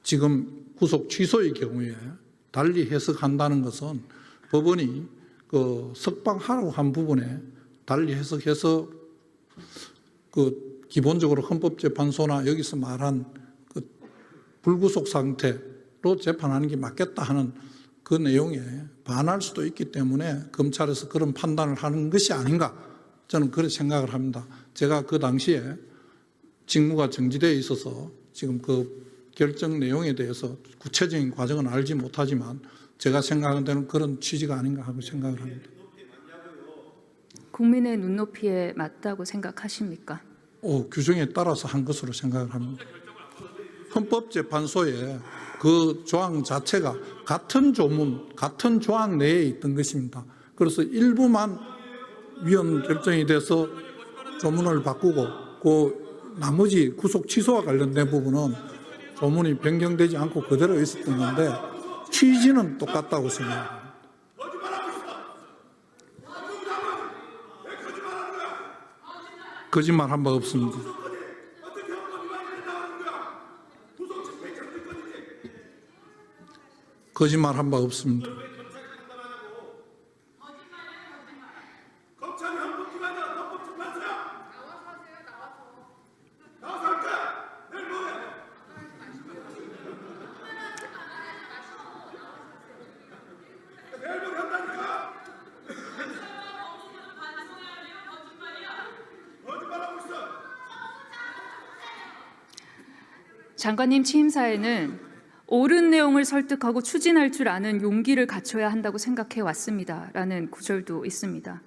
Speaker 6: 지금 구속 취소의 경우에 달리 해석한다는 것은 법원이 그 석방하라고 한 부분에 달리 해석해서 그 기본적으로 헌법재판소나 여기서 말한 그 불구속 상태로 재판하는 게 맞겠다 하는 그 내용에 반할 수도 있기 때문에 검찰에서 그런 판단을 하는 것이 아닌가 저는 그렇게 생각을 합니다. 제가 그 당시에 직무가 정지되어 있어서 지금 그 결정 내용에 대해서 구체적인 과정은 알지 못하지만 제가 생각하는 데는 그런 취지가 아닌가 하고 생각을 합니다.
Speaker 7: 국민의 눈높이에 맞다고 생각하십니까?
Speaker 6: 규정에 따라서 한 것으로 생각을 합니다. 헌법재판소의 그 조항 자체가 같은 조문, 같은 조항 내에 있던 것입니다. 그래서 일부만 위헌 결정이 돼서 조문을 바꾸고 그 나머지 구속 취소와 관련된 부분은 조문이 변경되지 않고 그대로 있었던 건데 취지는 똑같다고 생각합니다. 거짓말한 바 없습니다. 거짓말한 바 없습니다.
Speaker 7: 장관님 취임사에는 옳은 내용을 설득하고 추진할 줄 아는 용기를 갖춰야 한다고 생각해 왔습니다라는 구절도 있습니다.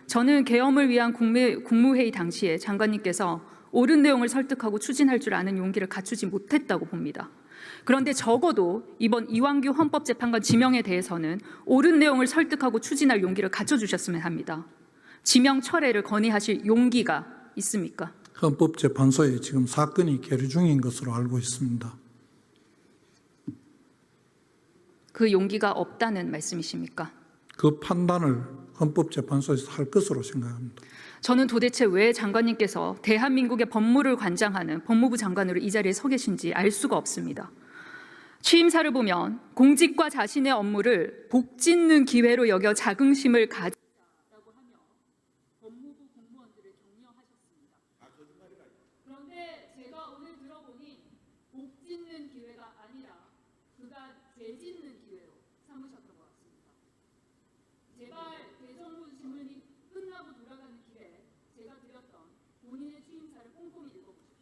Speaker 7: 저는 계엄을 위한 국무회의 당시에 장관님께서 옳은 내용을 설득하고 추진할 줄 아는 용기를 갖추지 못했다고 봅니다. 그런데 적어도 이번 이완규 헌법재판관 지명에 대해서는 옳은 내용을 설득하고 추진할 용기를 갖춰주셨으면 합니다. 지명 철회를 건의하실 용기가 있습니까?
Speaker 6: 헌법재판소에 지금 사건이 계류 중인 것으로 알고 있습니다.
Speaker 7: 그 용기가 없다는 말씀이십니까?
Speaker 6: 그 판단을 헌법재판소에서 할 것으로 생각합니다.
Speaker 7: 저는 도대체 왜 장관님께서 대한민국의 법무를 관장하는 법무부 장관으로 이 자리에 서 계신지 알 수가 없습니다. 취임사를 보면 공직과 자신의 업무를 복짓는 기회로 여겨 자긍심을 가지라고 하며 법무부 공무원들을 격려하셨습니다. 그런데 제가 오늘 들어보니 복짓는 기회가 아니라 그간 죄짓는 기회로 삼으셨던 것 같습니다. 제발 대정부 질문이 끝나고 돌아가는 길에 제가 드렸던 본인의 취임사를 꼼꼼히 읽어보십시오.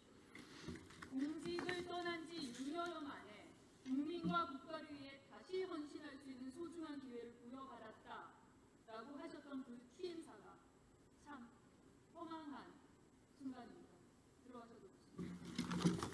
Speaker 7: 공직을 떠난 지 6년여 만에 국민과 국가를 위해 다시 헌신할 수 있는 소중한 기회를 부여받았다라고 하셨던 그 취임사가 참 허망한 순간입니다. 들어가셔도 좋습니다.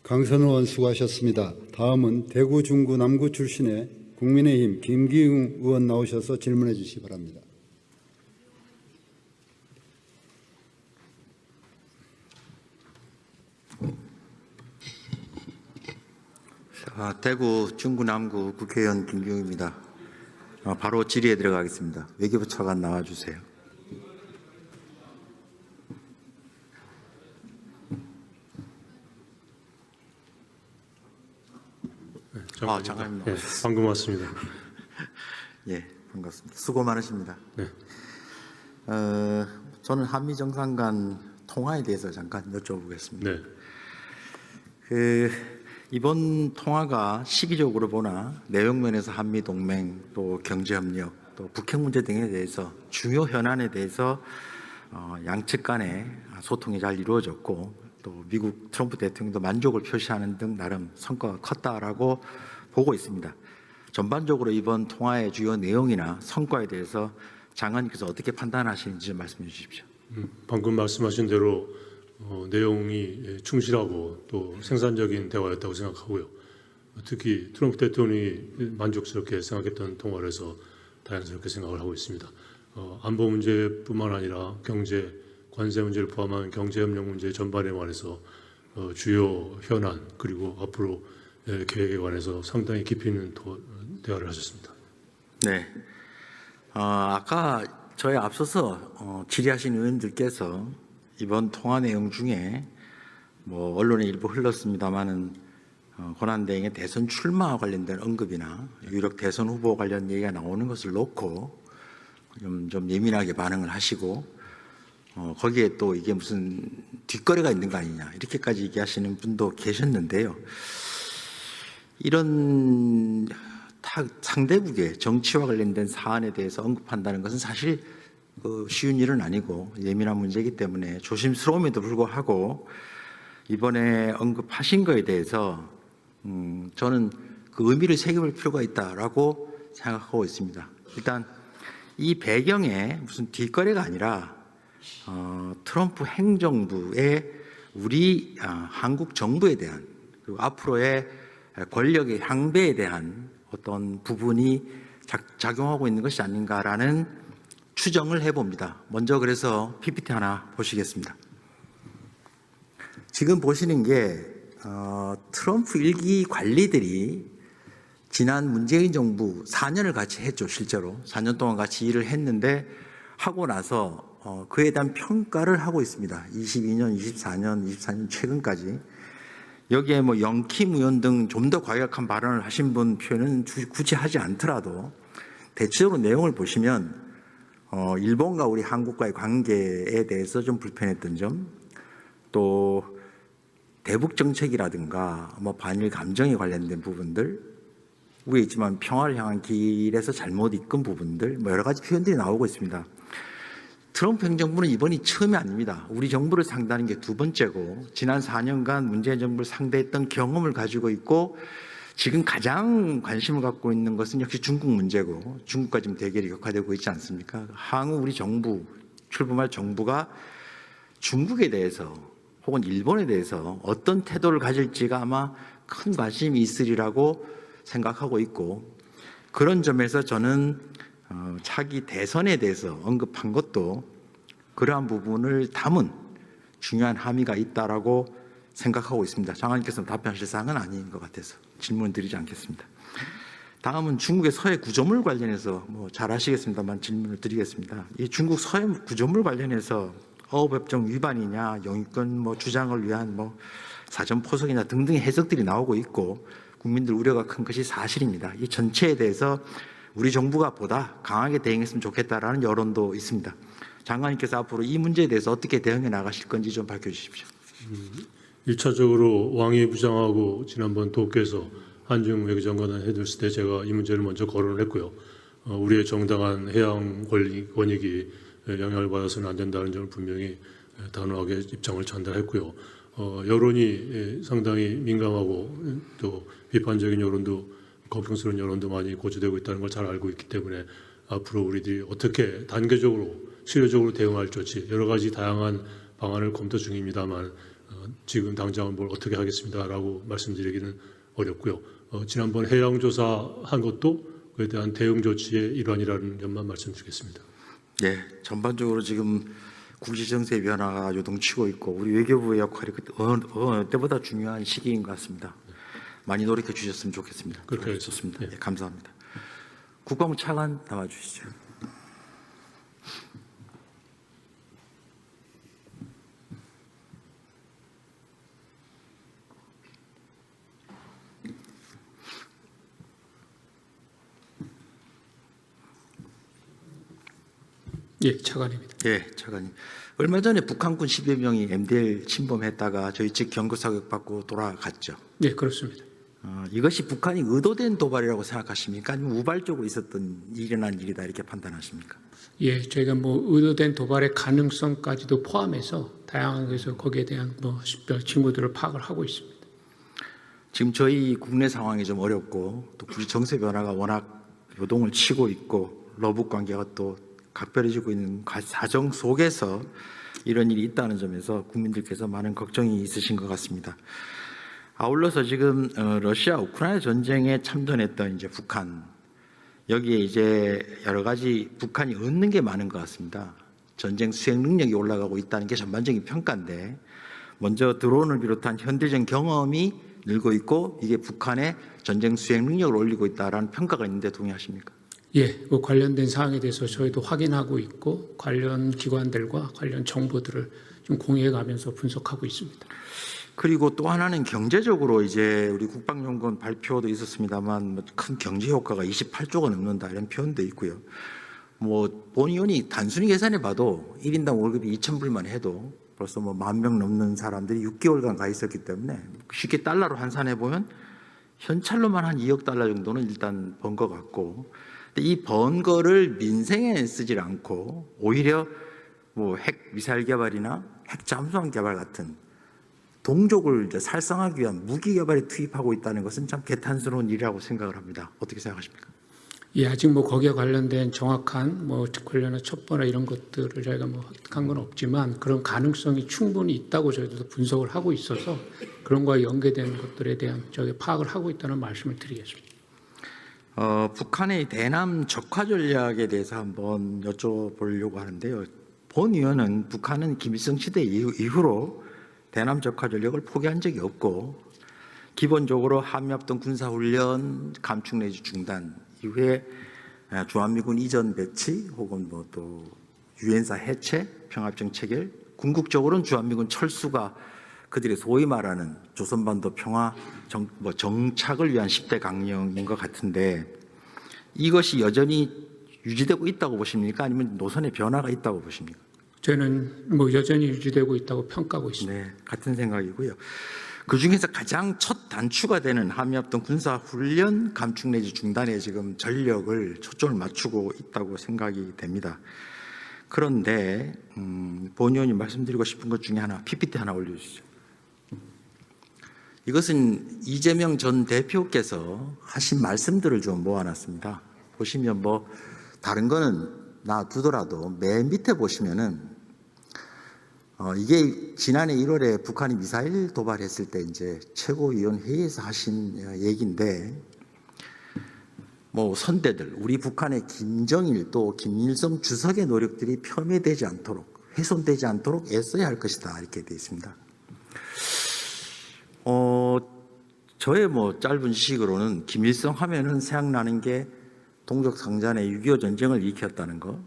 Speaker 1: 강선우 의원 수고하셨습니다. 다음은 대구, 중구, 남구 출신의 국민의힘 김기웅 의원 나오셔서 질문해 주시기 바랍니다.
Speaker 8: 대구, 중구, 남구 국회의원 김기웅입니다. 바로 질의에 들어가겠습니다. 외교부 차관 나와주세요. 장관님
Speaker 5: 네, 방금 왔습니다.
Speaker 8: 예, 반갑습니다. 수고 많으십니다.
Speaker 5: 네.
Speaker 8: 저는 한미 정상 간 통화에 대해서 잠깐 여쭤보겠습니다.
Speaker 5: 네.
Speaker 8: 이번 통화가 시기적으로 보나 내용 면에서 한미 동맹 또 경제 협력 또 북핵 문제 등에 대해서 중요 현안에 대해서 양측 간에 소통이 잘 이루어졌고 또 미국 트럼프 대통령도 만족을 표시하는 등 나름 성과가 컸다라고 보고 있습니다. 전반적으로 이번 통화의 주요 내용이나 성과에 대해서 장관님께서 어떻게 판단하시는지 말씀해 주십시오.
Speaker 5: 방금 말씀하신 대로 내용이 충실하고 또 생산적인 대화였다고 생각하고요. 특히 트럼프 대통령이 만족스럽게 생각했던 통화를 해서 다양스럽게 생각을 하고 있습니다. 안보 문제뿐만 아니라 경제, 관세 문제를 포함한 경제협력 문제 전반에 관해서 주요 현안 그리고 앞으로 계획에 관해서 상당히 깊이 있는 대화를 하셨습니다.
Speaker 8: 네. 아까 저희 앞서서 질의하신 의원들께서 이번 통화 내용 중에 뭐 언론에 일부 흘렀습니다만은 권한대행의 대선 출마와 관련된 언급이나 유력 대선 후보 관련 얘기가 나오는 것을 놓고 좀 예민하게 반응을 하시고 거기에 또 이게 무슨 뒷거래가 있는 거 아니냐 이렇게까지 얘기하시는 분도 계셨는데요. 이런 상대국의 정치와 관련된 사안에 대해서 언급한다는 것은 사실 쉬운 일은 아니고 예민한 문제이기 때문에 조심스러움에도 불구하고 이번에 언급하신 거에 대해서 저는 그 의미를 새겨볼 필요가 있다라고 생각하고 있습니다. 일단 이 배경에 무슨 뒷거래가 아니라 트럼프 행정부의 우리 한국 정부에 대한 그리고 앞으로의 권력의 향배에 대한 어떤 부분이 작용하고 있는 것이 아닌가라는 추정을 해봅니다. 먼저 그래서 PPT 하나 보시겠습니다. 지금 보시는 게 트럼프 일기 관리들이 지난 문재인 정부 4년을 같이 했죠. 실제로 4년 동안 같이 일을 했는데 하고 나서 그에 대한 평가를 하고 있습니다. 22년, 24년 최근까지. 여기에 뭐 영킴 의원 등 좀 더 과격한 발언을 하신 분 표현은 굳이 하지 않더라도 대체적으로 내용을 보시면 일본과 우리 한국과의 관계에 대해서 좀 불편했던 점, 또 대북 정책이라든가 뭐 반일 감정에 관련된 부분들, 위에 있지만 평화를 향한 길에서 잘못 이끈 부분들, 뭐 여러 가지 표현들이 나오고 있습니다. 트럼프 행정부는 이번이 처음이 아닙니다. 우리 정부를 상대하는 게 두 번째고 지난 4년간 문재인 정부를 상대했던 경험을 가지고 있고 지금 가장 관심을 갖고 있는 것은 역시 중국 문제고 중국과 지금 대결이 격화되고 있지 않습니까? 향후 우리 정부, 출범할 정부가 중국에 대해서 혹은 일본에 대해서 어떤 태도를 가질지가 아마 큰 관심이 있으리라고 생각하고 있고 그런 점에서 저는 차기 대선에 대해서 언급한 것도 그러한 부분을 담은 중요한 함의가 있다라고 생각하고 있습니다. 장관님께서는 답변하실 사항은 아닌 것 같아서 질문 드리지 않겠습니다. 다음은 중국의 서해 구조물 관련해서 뭐 잘 아시겠습니다만 질문을 드리겠습니다. 이 중국 서해 구조물 관련해서 어업협정 위반이냐, 영유권 뭐 주장을 위한 뭐 사전 포석이냐 등등의 해석들이 나오고 있고 국민들 우려가 큰 것이 사실입니다. 이 전체에 대해서 우리 정부가 보다 강하게 대응했으면 좋겠다라는 여론도 있습니다. 장관님께서 앞으로 이 문제에 대해서 어떻게 대응해 나가실 건지 좀 밝혀주십시오.
Speaker 5: 1차적으로 왕이 부장하고 지난번 도쿄에서 한중 외교장관을 해뒀을 때 제가 이 문제를 먼저 거론을 했고요. 우리의 정당한 해양 권익이 영향을 받아서는 안 된다는 점을 분명히 단호하게 입장을 전달했고요. 여론이 상당히 민감하고 또 비판적인 여론도 걱정스러운 여론도 많이 고조되고 있다는 걸 잘 알고 있기 때문에 앞으로 우리들이 어떻게 단계적으로 실효적으로 대응할 조치 여러 가지 다양한 방안을 검토 중입니다만 지금 당장 뭘 어떻게 하겠습니다라고 말씀드리기는 어렵고요. 지난번 해양 조사한 것도 그에 대한 대응 조치의 일환이라는 점만 말씀드리겠습니다.
Speaker 8: 네, 전반적으로 지금 국제 정세 변화가 요동치고 있고 우리 외교부의 역할이 어느 때보다 중요한 시기인 것 같습니다. 많이 노력해 주셨으면 좋겠습니다.
Speaker 5: 그렇게
Speaker 8: 좋습니다.
Speaker 5: 네.
Speaker 8: 네, 감사합니다. 국방부 차관 나와 주시죠.
Speaker 4: 예, 차관입니다.
Speaker 8: 예, 차관님. 얼마 전에 북한군 10여 명이 MDL 침범했다가 저희 측 경고 사격 받고 돌아갔죠.
Speaker 4: 네, 그렇습니다.
Speaker 8: 이것이 북한이 의도된 도발이라고 생각하십니까? 아니면 우발적으로 일어난 일이다 이렇게 판단하십니까?
Speaker 4: 예, 저희가 뭐 의도된 도발의 가능성까지도 포함해서 다양하게 해서 거기에 대한 뭐 징후들을 파악을 하고 있습니다.
Speaker 8: 지금 저희 국내 상황이 좀 어렵고 또 국제 정세 변화가 워낙 요동을 치고 있고 러북 관계가 또 각별해지고 있는 사정 속에서 이런 일이 있다는 점에서 국민들께서 많은 걱정이 있으신 것 같습니다. 아울러서 지금 러시아 우크라이나 전쟁에 참전했던 이제 북한 여기에 이제 여러 가지 북한이 얻는 게 많은 것 같습니다. 전쟁 수행 능력이 올라가고 있다는 게 전반적인 평가인데 먼저 드론을 비롯한 현대적 경험이 늘고 있고 이게 북한의 전쟁 수행 능력을 올리고 있다라는 평가가 있는데 동의하십니까?
Speaker 4: 예, 그 관련된 사항에 대해서 저희도 확인하고 있고 관련 기관들과 관련 정보들을 좀 공유해가면서 분석하고 있습니다.
Speaker 8: 그리고 또 하나는 경제적으로 이제 우리 국방연구원 발표도 있었습니다만 큰 경제 효과가 28조가 넘는다 이런 표현도 있고요. 뭐 본의원이 단순히 계산해 봐도 1인당 월급이 2,000불만 해도 벌써 뭐 10,000명 넘는 사람들이 6개월간 가 있었기 때문에 쉽게 달러로 환산해 보면 현찰로만 한 2억 달러 정도는 일단 번 것 같고, 이 번 거를 민생에 쓰질 않고 오히려 뭐 핵 미사일 개발이나 핵 잠수함 개발 같은 동족을 이제 살상하기 위한 무기 개발에 투입하고 있다는 것은 참 개탄스러운 일이라고 생각을 합니다. 어떻게 생각하십니까?
Speaker 4: 예, 아직 뭐 거기에 관련된 정확한 뭐 관련한 첩보나 이런 것들을 저희가 뭐 획득한 건 없지만 그런 가능성이 충분히 있다고 저희도 분석을 하고 있어서 그런 거와 연계된 것들에 대한 저희 파악을 하고 있다는 말씀을 드리겠습니다.
Speaker 8: 북한의 대남 적화 전략에 대해서 한번 여쭤보려고 하는데요. 본 의원은 북한은 김일성 시대 이후로 대남 적화 전략을 포기한 적이 없고 기본적으로 한미합동 군사훈련 감축 내지 중단 이후에 주한미군 이전 배치 혹은 뭐 또 유엔사 해체, 평화협정 체결, 궁극적으로는 주한미군 철수가 그들이 소위 말하는 조선반도 평화 정착을 위한 10대 강령인 것 같은데 이것이 여전히 유지되고 있다고 보십니까? 아니면 노선의 변화가 있다고 보십니까?
Speaker 4: 저는 뭐 여전히 유지되고 있다고 평가하고 있습니다.
Speaker 8: 네, 같은 생각이고요. 그 중에서 가장 첫 단추가 되는 한미합동 군사훈련 감축 내지 중단에 지금 전력을 초점을 맞추고 있다고 생각이 됩니다. 그런데 본 의원님 말씀드리고 싶은 것 중에 하나, PPT 하나 올려주시죠. 이것은 이재명 전 대표께서 하신 말씀들을 좀 모아놨습니다. 보시면 뭐 다른 거는 놔두더라도 맨 밑에 보시면은 이게 지난해 1월에 북한이 미사일 도발했을 때 이제 최고위원 회의에서 하신 얘기인데 뭐 선대들 우리 북한의 김정일 또 김일성 주석의 노력들이 폄훼되지 않도록 훼손되지 않도록 애써야 할 것이다 이렇게 되어 있습니다. 저의 뭐 짧은 지식으로는 김일성 하면은 생각나는 게 동족 상잔의 6.25 전쟁을 일으켰다는 거,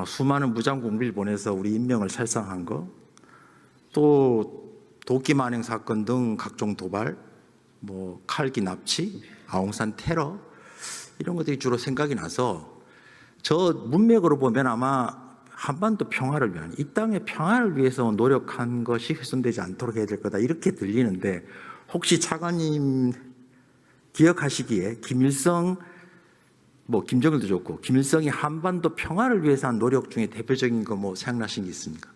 Speaker 8: 수많은 무장 공비를 보내서 우리 인명을 살상한 거, 또 도끼 만행 사건 등 각종 도발, 뭐 칼기 납치, 아웅산 테러 이런 것들이 주로 생각이 나서 저 문맥으로 보면 아마 한반도 평화를 위한 이 땅의 평화를 위해서 노력한 것이 훼손되지 않도록 해야 될 거다 이렇게 들리는데 혹시 차관님 기억하시기에 김일성 뭐 김정일도 좋고 김일성이 한반도 평화를 위해서 한 노력 중에 대표적인 거 뭐 생각나신 게 있습니까?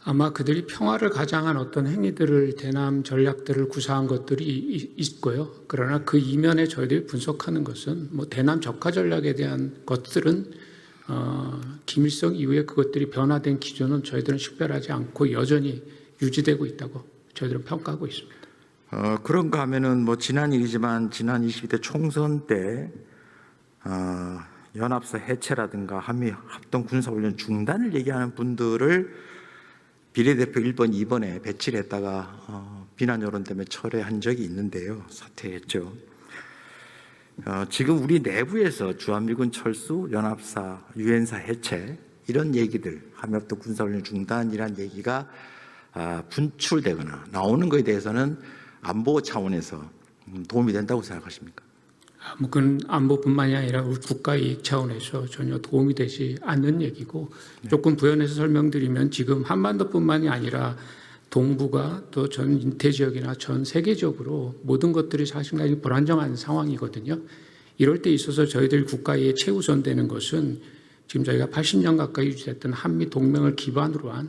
Speaker 4: 아마 그들이 평화를 가장한 어떤 행위들을 대남 전략들을 구사한 것들이 있고요. 그러나 그 이면에 저희들이 분석하는 것은 뭐 대남 적화 전략에 대한 것들은 김일성 이후에 그것들이 변화된 기준은 저희들은 식별하지 않고 여전히 유지되고 있다고 저희들은 평가하고 있습니다.
Speaker 8: 그런가 하면은 뭐 지난 일이지만 지난 22대 총선 때 연합사 해체라든가 한미 합동 군사훈련 중단을 얘기하는 분들을 비례대표 1번, 2번에 배치를 했다가 비난 여론 때문에 철회한 적이 있는데요. 사퇴했죠. 지금 우리 내부에서 주한미군 철수, 연합사, 유엔사 해체 이런 얘기들, 한미합동 군사훈련 중단이란 얘기가 분출되거나 나오는 것에 대해서는 안보 차원에서 도움이 된다고 생각하십니까?
Speaker 4: 그건 안보뿐만이 아니라 우리 국가 이익 차원에서 전혀 도움이 되지 않는 얘기고 조금 부연해서 설명드리면 지금 한반도뿐만이 아니라 동북아 또 전 인태 지역이나 전 세계적으로 모든 것들이 사실상 불안정한 상황이거든요. 이럴 때 있어서 저희들 국가에 최우선되는 것은 지금 저희가 80년 가까이 유지했던 한미 동맹을 기반으로 한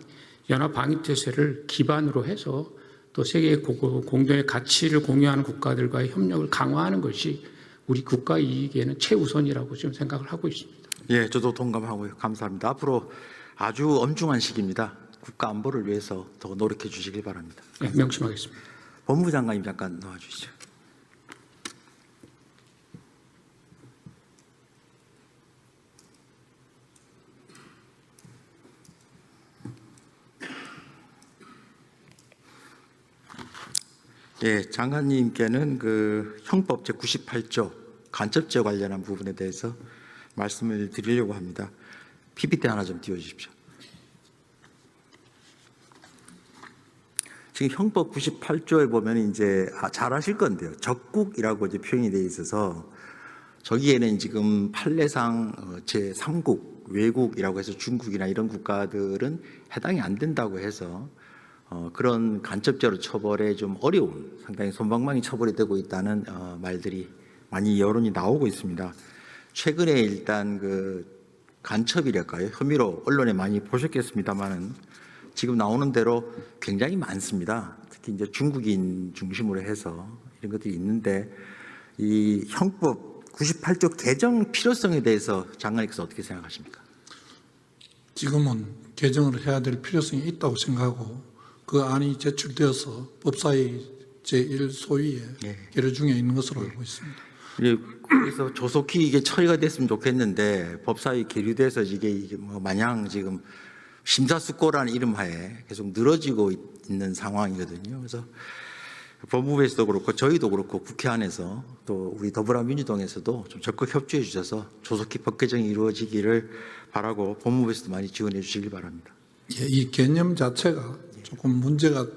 Speaker 4: 연합 방위태세를 기반으로 해서 또 세계의 공동의 가치를 공유하는 국가들과의 협력을 강화하는 것이 우리 국가 이익에는 최우선이라고 지금 생각을 하고 있습니다.
Speaker 8: 예, 저도 동감하고요. 감사합니다. 앞으로 아주 엄중한 시기입니다. 국가 안보를 위해서 더 노력해 주시길 바랍니다.
Speaker 4: 네, 명심하겠습니다.
Speaker 8: 법무부 장관님 잠깐 나와 주시죠. 예, 장관님께는 그 형법 제98조 간첩죄 관련한 부분에 대해서 말씀을 드리려고 합니다. PPT 하나 좀 띄워주십시오. 지금 형법 98조에 보면 이제 잘 아실 건데요. 적국이라고 이제 표현이 되어 있어서 저기에는 지금 판례상 제3국 외국이라고 해서 중국이나 이런 국가들은 해당이 안 된다고 해서 그런 간첩죄로 처벌에 좀 어려운, 상당히 솜방망이 처벌이 되고 있다는 말들이 많이 여론이 나오고 있습니다. 최근에 일단 그 간첩이랄까요? 혐의로 언론에 많이 보셨겠습니다만은 지금 나오는 대로 굉장히 많습니다. 특히 이제 중국인 중심으로 해서 이런 것들이 있는데 이 형법 98조 개정 필요성에 대해서 장관님께서 어떻게 생각하십니까?
Speaker 6: 지금은 개정을 해야 될 필요성이 있다고 생각하고 그 안이 제출되어서 법사위 제1소위의 계류 중에 있는 것으로 알고 있습니다.
Speaker 8: 그래서 조속히 이게 처리가 됐으면 좋겠는데 법사위 계류돼서 이게 뭐 마냥 지금 심사숙고라는 이름하에 계속 늘어지고 있는 상황이거든요. 그래서 법무부에서도 그렇고 저희도 그렇고 국회 안에서 또 우리 더불어민주당에서도 좀 적극 협조해 주셔서 조속히 법 개정이 이루어지기를 바라고 법무부에서도 많이 지원해 주시기 바랍니다.
Speaker 6: 예, 이 개념 자체가 조금 문제가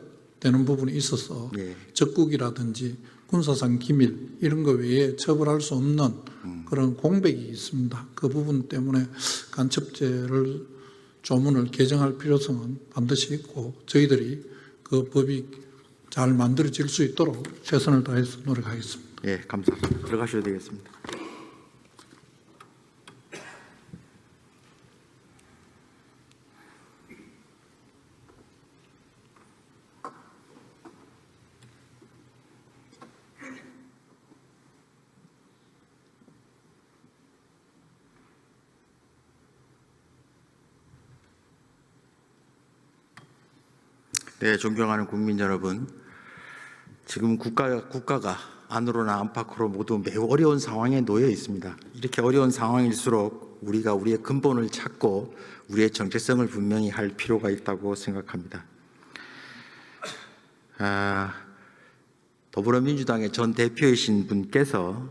Speaker 6: 되는 부분이 있어서 적국이라든지 군사상 기밀 이런 거 외에 처벌할 수 없는 그런 공백이 있습니다. 그 부분 때문에 간첩죄를 조문을 개정할 필요성은 반드시 있고 저희들이 그 법이 잘 만들어질 수 있도록 최선을 다해서 노력하겠습니다.
Speaker 8: 예, 감사합니다. 들어가셔도 되겠습니다. 네, 존경하는 국민 여러분, 지금 국가가 안으로나 안팎으로 모두 매우 어려운 상황에 놓여 있습니다. 이렇게 어려운 상황일수록 우리가 우리의 근본을 찾고 우리의 정체성을 분명히 할 필요가 있다고 생각합니다. 더불어민주당의 전 대표이신 분께서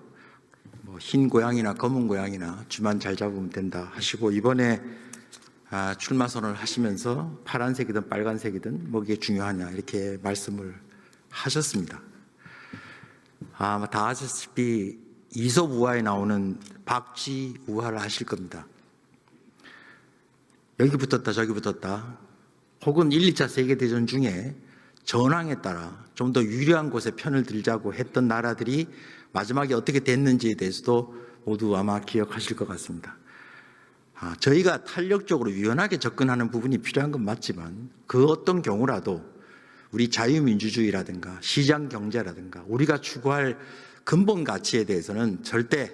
Speaker 8: 흰 고양이나 검은 고양이나 쥐만 잘 잡으면 된다 하시고 이번에 출마 선언을 하시면서 파란색이든 빨간색이든 뭐게 중요하냐 이렇게 말씀을 하셨습니다. 아마 다 아시다시피 이솝우화에 나오는 박쥐우화를 아실 겁니다. 여기 붙었다 저기 붙었다 혹은 1, 2차 세계대전 중에 전황에 따라 좀 더 유리한 곳에 편을 들자고 했던 나라들이 마지막에 어떻게 됐는지에 대해서도 모두 아마 기억하실 것 같습니다. 저희가 탄력적으로 유연하게 접근하는 부분이 필요한 건 맞지만 그 어떤 경우라도 우리 자유민주주의라든가 시장경제라든가 우리가 추구할 근본 가치에 대해서는 절대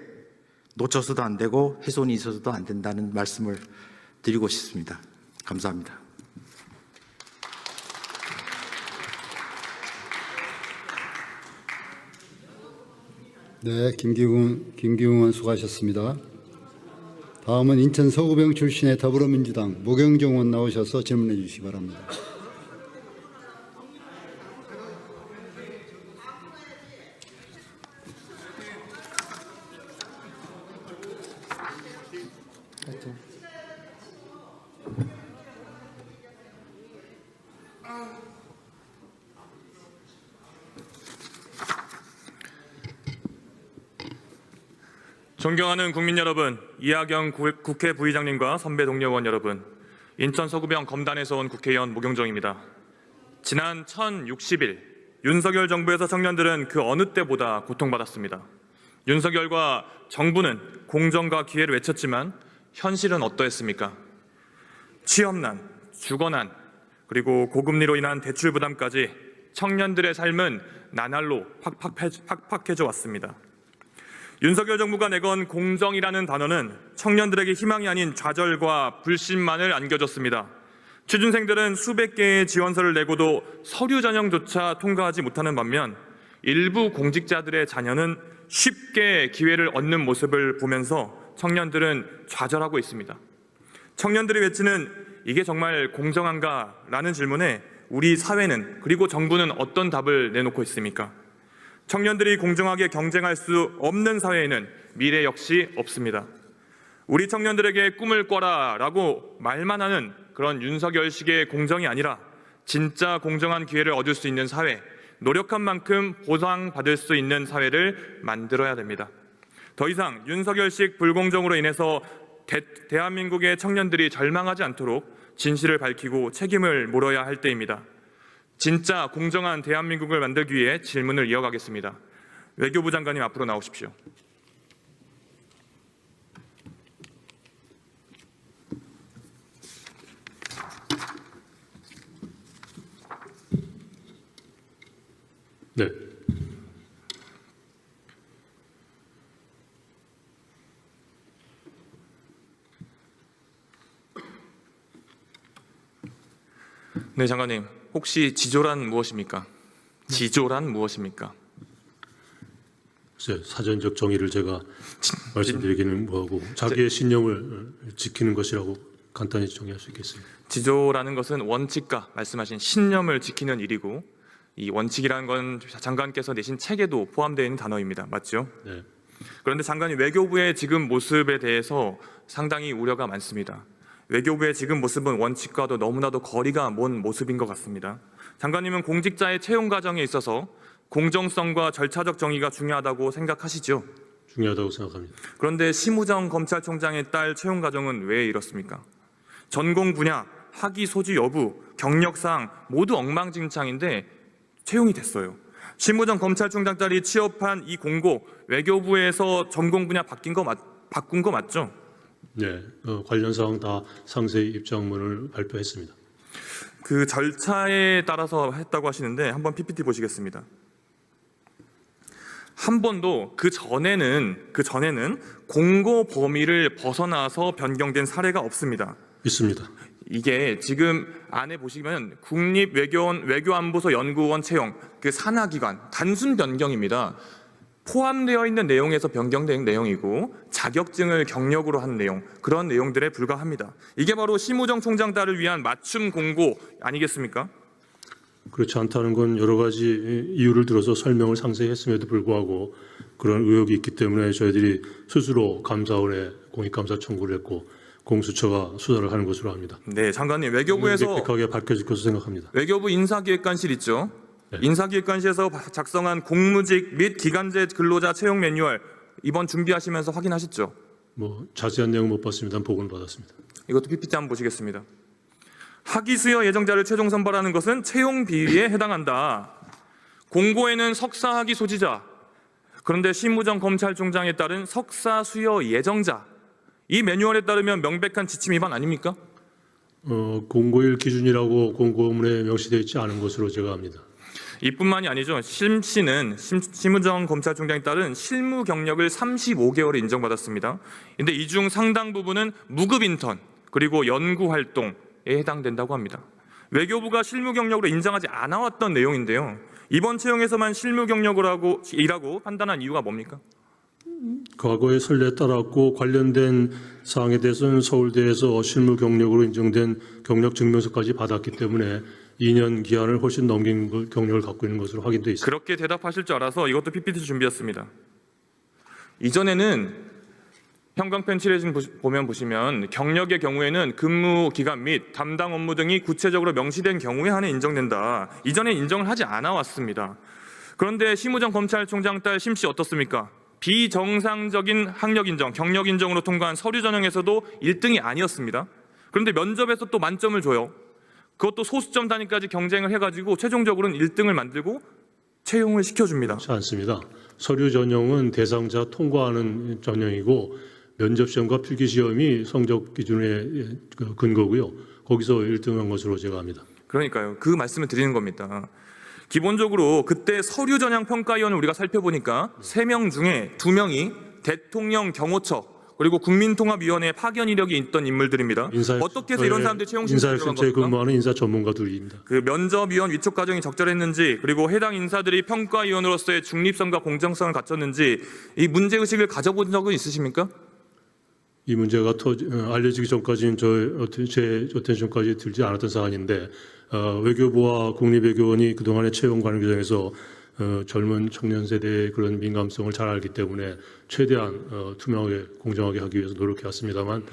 Speaker 8: 놓쳐서도 안 되고 훼손이 있어서도 안 된다는 말씀을 드리고 싶습니다. 감사합니다.
Speaker 1: 네, 김기웅 의원 수고하셨습니다. 다음은 인천 서구병 출신의 더불어민주당 모경정 의원 나오셔서 질문해 주시기 바랍니다.
Speaker 9: 존경하는 국민 여러분, 이하경 국회 부의장님과 선배 동료 의원 여러분, 인천 서구병 검단에서 온 국회의원 모경정입니다. 지난 1060일 윤석열 정부에서 청년들은 그 어느 때보다 고통받았습니다. 윤석열과 정부는 공정과 기회를 외쳤지만 현실은 어떠했습니까? 취업난, 주거난, 그리고 고금리로 인한 대출 부담까지 청년들의 삶은 나날로 팍팍해져 왔습니다. 윤석열 정부가 내건 공정이라는 단어는 청년들에게 희망이 아닌 좌절과 불신만을 안겨줬습니다. 취준생들은 수백 개의 지원서를 내고도 서류 전형조차 통과하지 못하는 반면 일부 공직자들의 자녀는 쉽게 기회를 얻는 모습을 보면서 청년들은 좌절하고 있습니다. 청년들이 외치는 이게 정말 공정한가? 라는 질문에 우리 사회는 그리고 정부는 어떤 답을 내놓고 있습니까? 청년들이 공정하게 경쟁할 수 없는 사회에는 미래 역시 없습니다. 우리 청년들에게 꿈을 꿔라 라고 말만 하는 그런 윤석열식의 공정이 아니라 진짜 공정한 기회를 얻을 수 있는 사회, 노력한 만큼 보상받을 수 있는 사회를 만들어야 됩니다. 더 이상 윤석열식 불공정으로 인해서 대한민국의 청년들이 절망하지 않도록 진실을 밝히고 책임을 물어야 할 때입니다. 진짜 공정한 대한민국을 만들기 위해 질문을 이어가겠습니다. 외교부 장관님 앞으로 나오십시오.
Speaker 5: 네.
Speaker 9: 네, 장관님. 혹시 지조란 무엇입니까? 지조란 무엇입니까?
Speaker 5: 글쎄, 사전적 정의를 제가 말씀드리기는 뭐하고 자기의 신념을 지키는 것이라고 간단히 정의할 수 있겠습니다.
Speaker 9: 지조라는 것은 원칙과 말씀하신 신념을 지키는 일이고 이 원칙이라는 건 장관께서 내신 책에도 포함되어 있는 단어입니다. 맞죠?
Speaker 5: 네.
Speaker 9: 그런데 장관님 외교부의 지금 모습에 대해서 상당히 우려가 많습니다. 외교부의 지금 모습은 원칙과도 너무나도 거리가 먼 모습인 것 같습니다. 장관님은 공직자의 채용 과정에 있어서 공정성과 절차적 정의가 중요하다고 생각하시죠?
Speaker 5: 중요하다고 생각합니다.
Speaker 9: 그런데 심우정 검찰총장의 딸 채용 과정은 왜 이렇습니까? 전공 분야, 학위 소지 여부, 경력사항 모두 엉망진창인데 채용이 됐어요. 심우정 검찰총장 딸이 취업한 이 공고 외교부에서 전공 분야 바꾼 거 맞죠?
Speaker 5: 네, 관련 사항 다 상세히 입장문을 발표했습니다.
Speaker 9: 그 절차에 따라서 했다고 하시는데 한번 PPT 보시겠습니다. 한 번도 그 전에는 공고 범위를 벗어나서 변경된 사례가 없습니다.
Speaker 5: 있습니다.
Speaker 9: 이게 지금 안에 보시면 국립외교원 외교안보소 연구원 채용 그 산하기관 단순 변경입니다. 포함되어 있는 내용에서 변경된 내용이고 자격증을 경력으로 한 내용 그런 내용들에 불과합니다. 이게 바로 심우정 총장 딸을 위한 맞춤 공고 아니겠습니까?
Speaker 5: 그렇지 않다는 건 여러 가지 이유를 들어서 설명을 상세히 했음에도 불구하고 그런 의혹이 있기 때문에 저희들이 스스로 감사원에 공익감사 청구를 했고 공수처가 수사를 하는 것으로 합니다.
Speaker 9: 네, 장관님 외교부에서
Speaker 5: 명백하게 밝혀질 것으로 생각합니다.
Speaker 9: 외교부 인사기획관실 있죠?
Speaker 5: 네.
Speaker 9: 인사기획관실에서 작성한 공무직 및 기간제 근로자 채용 매뉴얼 이번 준비하시면서 확인하셨죠?
Speaker 5: 뭐 자세한 내용 못 봤습니다. 보고는 받았습니다.
Speaker 9: 이것도 PPT 한번 보시겠습니다. 학위 수여 예정자를 최종 선발하는 것은 채용 비위에 해당한다. 공고에는 석사 학위 소지자, 그런데 심우정 검찰총장에 따른 석사 수여 예정자, 이 매뉴얼에 따르면 명백한 지침 위반 아닙니까?
Speaker 5: 공고일 기준이라고 공고문에 명시되어 있지 않은 것으로 제가 압니다.
Speaker 9: 이뿐만이 아니죠. 심 씨는 심우정 검찰총장에 따른 실무 경력을 35개월을 인정받았습니다. 그런데 이 중 상당 부분은 무급 인턴 그리고 연구 활동에 해당된다고 합니다. 외교부가 실무 경력으로 인정하지 않아왔던 내용인데요. 이번 채용에서만 실무 경력으로 일하고 판단한 이유가 뭡니까?
Speaker 5: 과거의 선례에 따랐고 관련된 사항에 대해서는 서울대에서 실무 경력으로 인정된 경력 증명서까지 받았기 때문에 2년 기한을 훨씬 넘긴 경력을 갖고 있는 것으로 확인돼 있습니다.
Speaker 9: 그렇게 대답하실 줄 알아서 이것도 PPT 준비했습니다. 이전에는 형광펜 칠해진 보시면 경력의 경우에는 근무 기간 및 담당 업무 등이 구체적으로 명시된 경우에 한해 인정된다. 이전에 인정을 하지 않아 왔습니다. 그런데 심우정 검찰총장 딸 심 씨 어떻습니까? 비정상적인 학력 인정, 경력 인정으로 통과한 서류 전형에서도 1등이 아니었습니다. 그런데 면접에서 또 만점을 줘요. 그것도 소수점 단위까지 경쟁을 해가지고 최종적으로는 1등을 만들고 채용을 시켜줍니다.
Speaker 5: 그렇지 않습니다. 서류 전형은 대상자 통과하는 전형이고 면접시험과 필기시험이 성적 기준의 근거고요. 거기서 1등한 것으로 제가 압니다.
Speaker 9: 그러니까요. 그 말씀을 드리는 겁니다. 기본적으로 그때 서류 전형 평가위원을 우리가 살펴보니까 3명 중에 2명이 대통령 경호처 그리고 국민통합위원회 파견 이력이 있던 인물들입니다. 어떻게 해서 이런 사람들 채용 신청을 들어간
Speaker 5: 인사혁신처에
Speaker 9: 겁니까?
Speaker 5: 근무하는 인사 전문가들입니다.
Speaker 9: 그 면접위원 위촉 과정이 적절했는지 그리고 해당 인사들이 평가위원으로서의 중립성과 공정성을 갖췄는지 이 문제의식을 가져본 적은 있으십니까?
Speaker 5: 이 문제가 알려지기 전까지는 제 어텐션까지 들지 않았던 사안인데 외교부와 국립외교원이 그동안의 채용 관련 규정에서 젊은 청년 세대의 그런 민감성을 잘 알기 때문에 최대한 투명하게 공정하게 하기 위해서 노력해왔습니다만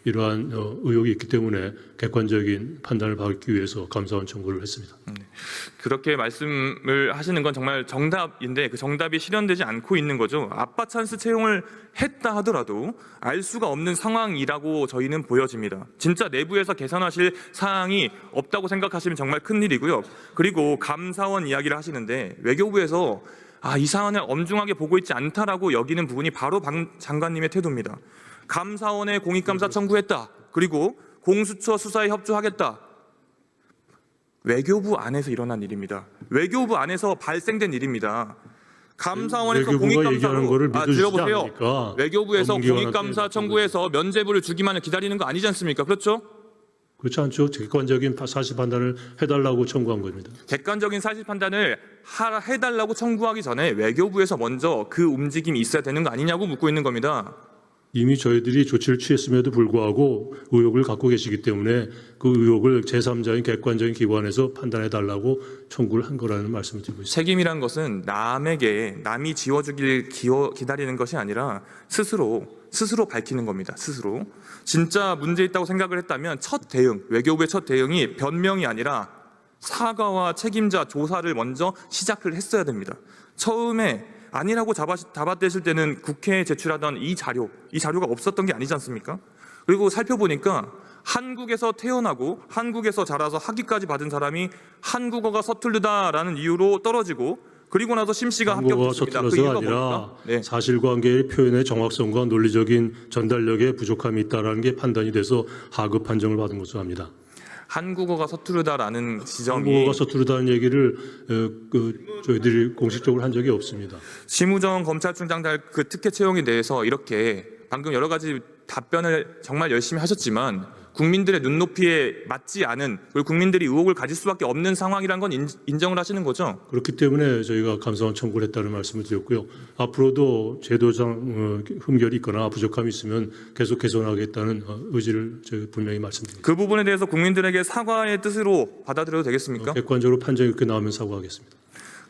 Speaker 5: 이러한 의혹이 있기 때문에 객관적인 판단을 받기 위해서 감사원 청구를 했습니다.
Speaker 9: 그렇게 말씀을 하시는 건 정말 정답인데 그 정답이 실현되지 않고 있는 거죠. 아빠 찬스 채용을 했다 하더라도 알 수가 없는 상황이라고 저희는 보여집니다. 진짜 내부에서 개선하실 사항이 없다고 생각하시면 정말 큰일이고요. 그리고 감사원 이야기를 하시는데 외교부에서 이 사안을 엄중하게 보고 있지 않다라고 여기는 부분이 바로 방 장관님의 태도입니다. 감사원에 공익감사 청구했다. 그리고 공수처 수사에 협조하겠다. 외교부 안에서 일어난 일입니다. 외교부 안에서 발생된 일입니다. 감사원에서
Speaker 5: 외교부가 얘기하는 거를 믿어주시지
Speaker 9: 들어보세요.
Speaker 5: 않습니까?
Speaker 9: 외교부에서
Speaker 5: 전문기관한테
Speaker 9: 공익감사 청구해서 면죄부를 주기만을 기다리는 거 아니지 않습니까? 그렇죠?
Speaker 5: 그렇지 않죠. 객관적인 사실 판단을 해달라고 청구한 겁니다.
Speaker 9: 객관적인 사실 판단을 해달라고 청구하기 전에 외교부에서 먼저 그 움직임이 있어야 되는 거 아니냐고 묻고 있는 겁니다.
Speaker 5: 이미 저희들이 조치를 취했음에도 불구하고 의혹을 갖고 계시기 때문에 그 의혹을 제3자인 객관적인 기관에서 판단해달라고 청구를 한 거라는 말씀을 드리고 있습니다.
Speaker 9: 책임이란 것은 남이 지워주길 기다리는 것이 아니라 스스로 밝히는 겁니다. 스스로. 진짜 문제 있다고 생각을 했다면 외교부의 첫 대응이 변명이 아니라 사과와 책임자 조사를 먼저 시작을 했어야 됩니다. 처음에 아니라고 잡아떼실 때는 국회에 제출하던 이 자료가 없었던 게 아니지 않습니까? 그리고 살펴보니까 한국에서 태어나고 한국에서 자라서 학위까지 받은 사람이 한국어가 서툴르다라는 이유로 떨어지고 그리고 나서 심 씨가
Speaker 5: 한국어가
Speaker 9: 합격했습니다. 그
Speaker 5: 서툴러서
Speaker 9: 이유가
Speaker 5: 아니라
Speaker 9: 뭡니까? 네.
Speaker 5: 사실관계의 표현의 정확성과 논리적인 전달력에 부족함이 있다는 게 판단이 돼서 하급 판정을 받은 것으로 합니다.
Speaker 9: 한국어가 서투르다라는 지점이
Speaker 5: 한국어가 서투르다는 얘기를 저희들이 공식적으로 한 적이 없습니다.
Speaker 9: 심우정 검찰총장 그 특혜 채용에 대해서 이렇게 방금 여러 가지 답변을 정말 열심히 하셨지만 국민들의 눈높이에 맞지 않은 그리고 국민들이 의혹을 가질 수밖에 없는 상황이란 건 인정을 하시는 거죠?
Speaker 5: 그렇기 때문에 저희가 감사원 청구를 했다는 말씀을 드렸고요. 앞으로도 제도상 흠결이 있거나 부족함이 있으면 계속 개선하겠다는 의지를 저희 분명히 말씀드립니다.
Speaker 9: 그 부분에 대해서 국민들에게 사과의 뜻으로 받아들여도 되겠습니까?
Speaker 5: 객관적으로 판정이 그렇게 나오면 사과하겠습니다.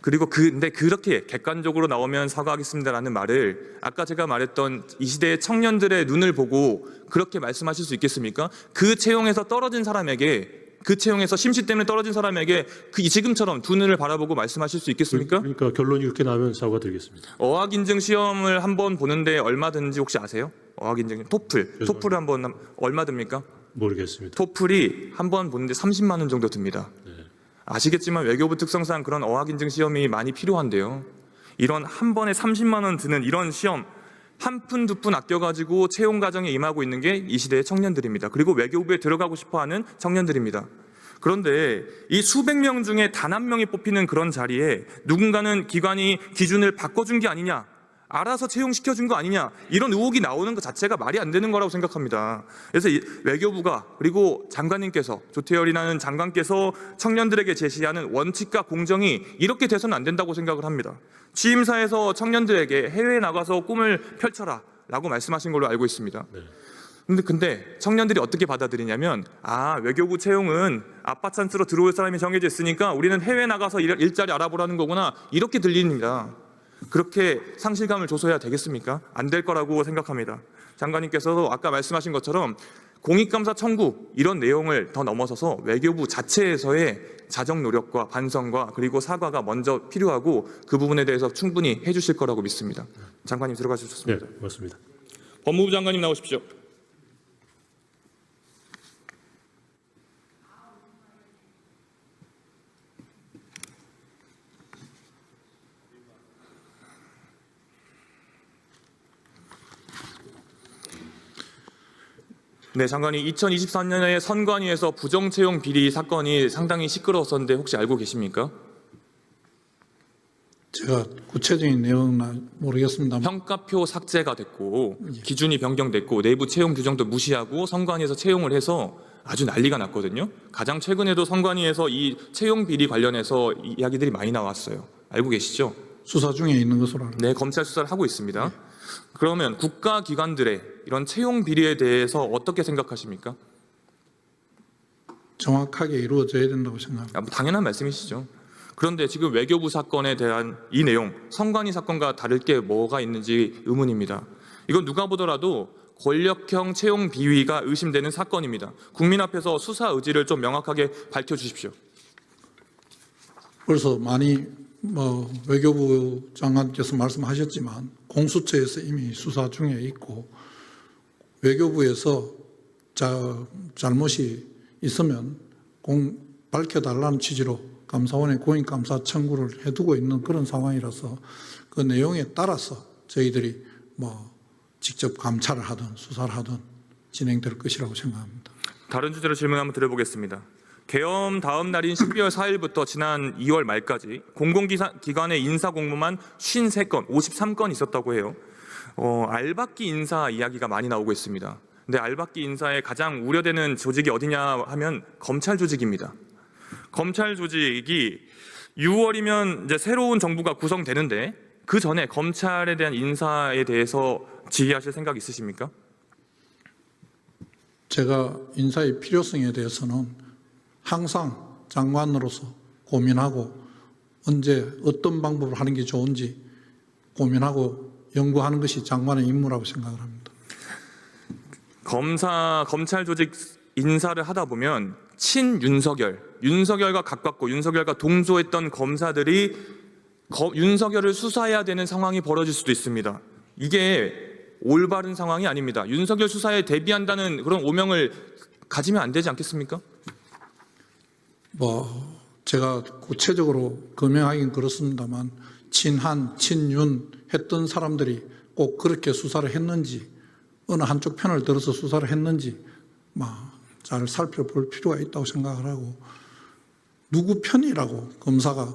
Speaker 9: 그리고 근데 그렇게 객관적으로 나오면 사과하겠습니다라는 말을 아까 제가 말했던 이 시대의 청년들의 눈을 보고 그렇게 말씀하실 수 있겠습니까? 그 채용에서 떨어진 사람에게 그 채용에서 심시 때문에 떨어진 사람에게 지금처럼 두 눈을 바라보고 말씀하실 수 있겠습니까?
Speaker 5: 그러니까 결론이 그렇게 나오면 사과드리겠습니다.
Speaker 9: 어학인증 시험을 한번 보는데 얼마 드는지 혹시 아세요? 어학인증 토플을 한번 얼마 듭니까?
Speaker 5: 모르겠습니다.
Speaker 9: 토플이 한번 보는데 30만 원 정도 듭니다. 아시겠지만 외교부 특성상 그런 어학인증 시험이 많이 필요한데요. 이런 한 번에 30만 원 드는 이런 시험 한 푼 두 푼 아껴가지고 채용 과정에 임하고 있는 게 이 시대의 청년들입니다. 그리고 외교부에 들어가고 싶어하는 청년들입니다. 그런데 이 수백 명 중에 단 한 명이 뽑히는 그런 자리에 누군가는 기관이 기준을 바꿔준 게 아니냐, 알아서 채용시켜준 거 아니냐, 이런 의혹이 나오는 것 자체가 말이 안 되는 거라고 생각합니다. 그래서 외교부가 그리고 장관님께서 조태열이라는 장관께서 청년들에게 제시하는 원칙과 공정이 이렇게 돼서는 안 된다고 생각을 합니다. 취임사에서 청년들에게 해외에 나가서 꿈을 펼쳐라 라고 말씀하신 걸로 알고 있습니다. 근데 청년들이 어떻게 받아들이냐면 외교부 채용은 아빠 찬스로 들어올 사람이 정해져 있으니까 우리는 해외 나가서 일자리 알아보라는 거구나 이렇게 들립니다. 그렇게 상실감을 줘서야 되겠습니까? 안 될 거라고 생각합니다. 장관님께서도 아까 말씀하신 것처럼 공익감사 청구 이런 내용을 더 넘어서서 외교부 자체에서의 자정 노력과 반성과 그리고 사과가 먼저 필요하고 그 부분에 대해서 충분히 해주실 거라고 믿습니다. 장관님 들어가 주셨습니다.
Speaker 5: 네, 고맙습니다.
Speaker 9: 법무부 장관님 나오십시오. 네, 장관님 2023년에 선관위에서 부정채용 비리 사건이 상당히 시끄러웠었는데 혹시 알고 계십니까?
Speaker 6: 제가 구체적인 내용은 모르겠습니다만
Speaker 9: 평가표 삭제가 됐고 기준이 변경됐고 내부 채용 규정도 무시하고 선관위에서 채용을 해서 아주 난리가 났거든요. 가장 최근에도 선관위에서 이 채용 비리 관련해서 이야기들이 많이 나왔어요. 알고 계시죠?
Speaker 6: 수사 중에 있는 것으로 알고
Speaker 9: 네, 검찰 수사를 하고 있습니다. 그러면 국가기관들의 이런 채용 비리에 대해서 어떻게 생각하십니까?
Speaker 6: 정확하게 이루어져야 된다고 생각합니다.
Speaker 9: 당연한 말씀이시죠. 그런데 지금 외교부 사건에 대한 이 내용, 선관위 사건과 다를 게 뭐가 있는지 의문입니다. 이건 누가 보더라도 권력형 채용 비위가 의심되는 사건입니다. 국민 앞에서 수사 의지를 좀 명확하게 밝혀주십시오.
Speaker 6: 벌써 많이 외교부 장관께서 말씀하셨지만 공수처에서 이미 수사 중에 있고 외교부에서 잘못이 있으면 밝혀달라는 취지로 감사원에 고인감사 청구를 해두고 있는 그런 상황이라서 그 내용에 따라서 저희들이 직접 감찰을 하든 수사를 하든 진행될 것이라고 생각합니다.
Speaker 9: 다른 주제로 질문 한번 드려보겠습니다. 계엄 다음 날인 12월 4일부터 지난 2월 말까지 공공기관의 인사 공모만 53건, 53건 있었다고 해요. 알박기 인사 이야기가 많이 나오고 있습니다. 근데 알박기 인사에 가장 우려되는 조직이 어디냐 하면 검찰 조직입니다. 검찰 조직이 6월이면 이제 새로운 정부가 구성되는데 그 전에 검찰에 대한 인사에 대해서 질의하실 생각 있으십니까?
Speaker 6: 제가 인사의 필요성에 대해서는 항상 장관으로서 고민하고 언제 어떤 방법을 하는 게 좋은지 고민하고 연구하는 것이 장관의 임무라고 생각을 합니다.
Speaker 9: 검찰 조직 인사를 하다 보면 윤석열과 가깝고 윤석열과 동조했던 검사들이 윤석열을 수사해야 되는 상황이 벌어질 수도 있습니다. 이게 올바른 상황이 아닙니다. 윤석열 수사에 대비한다는 그런 오명을 가지면 안 되지 않겠습니까?
Speaker 6: 제가 구체적으로 금명하긴 그렇습니다만 친한, 친윤 했던 사람들이 꼭 그렇게 수사를 했는지 어느 한쪽 편을 들어서 수사를 했는지 잘 살펴볼 필요가 있다고 생각을 하고 누구 편이라고 검사가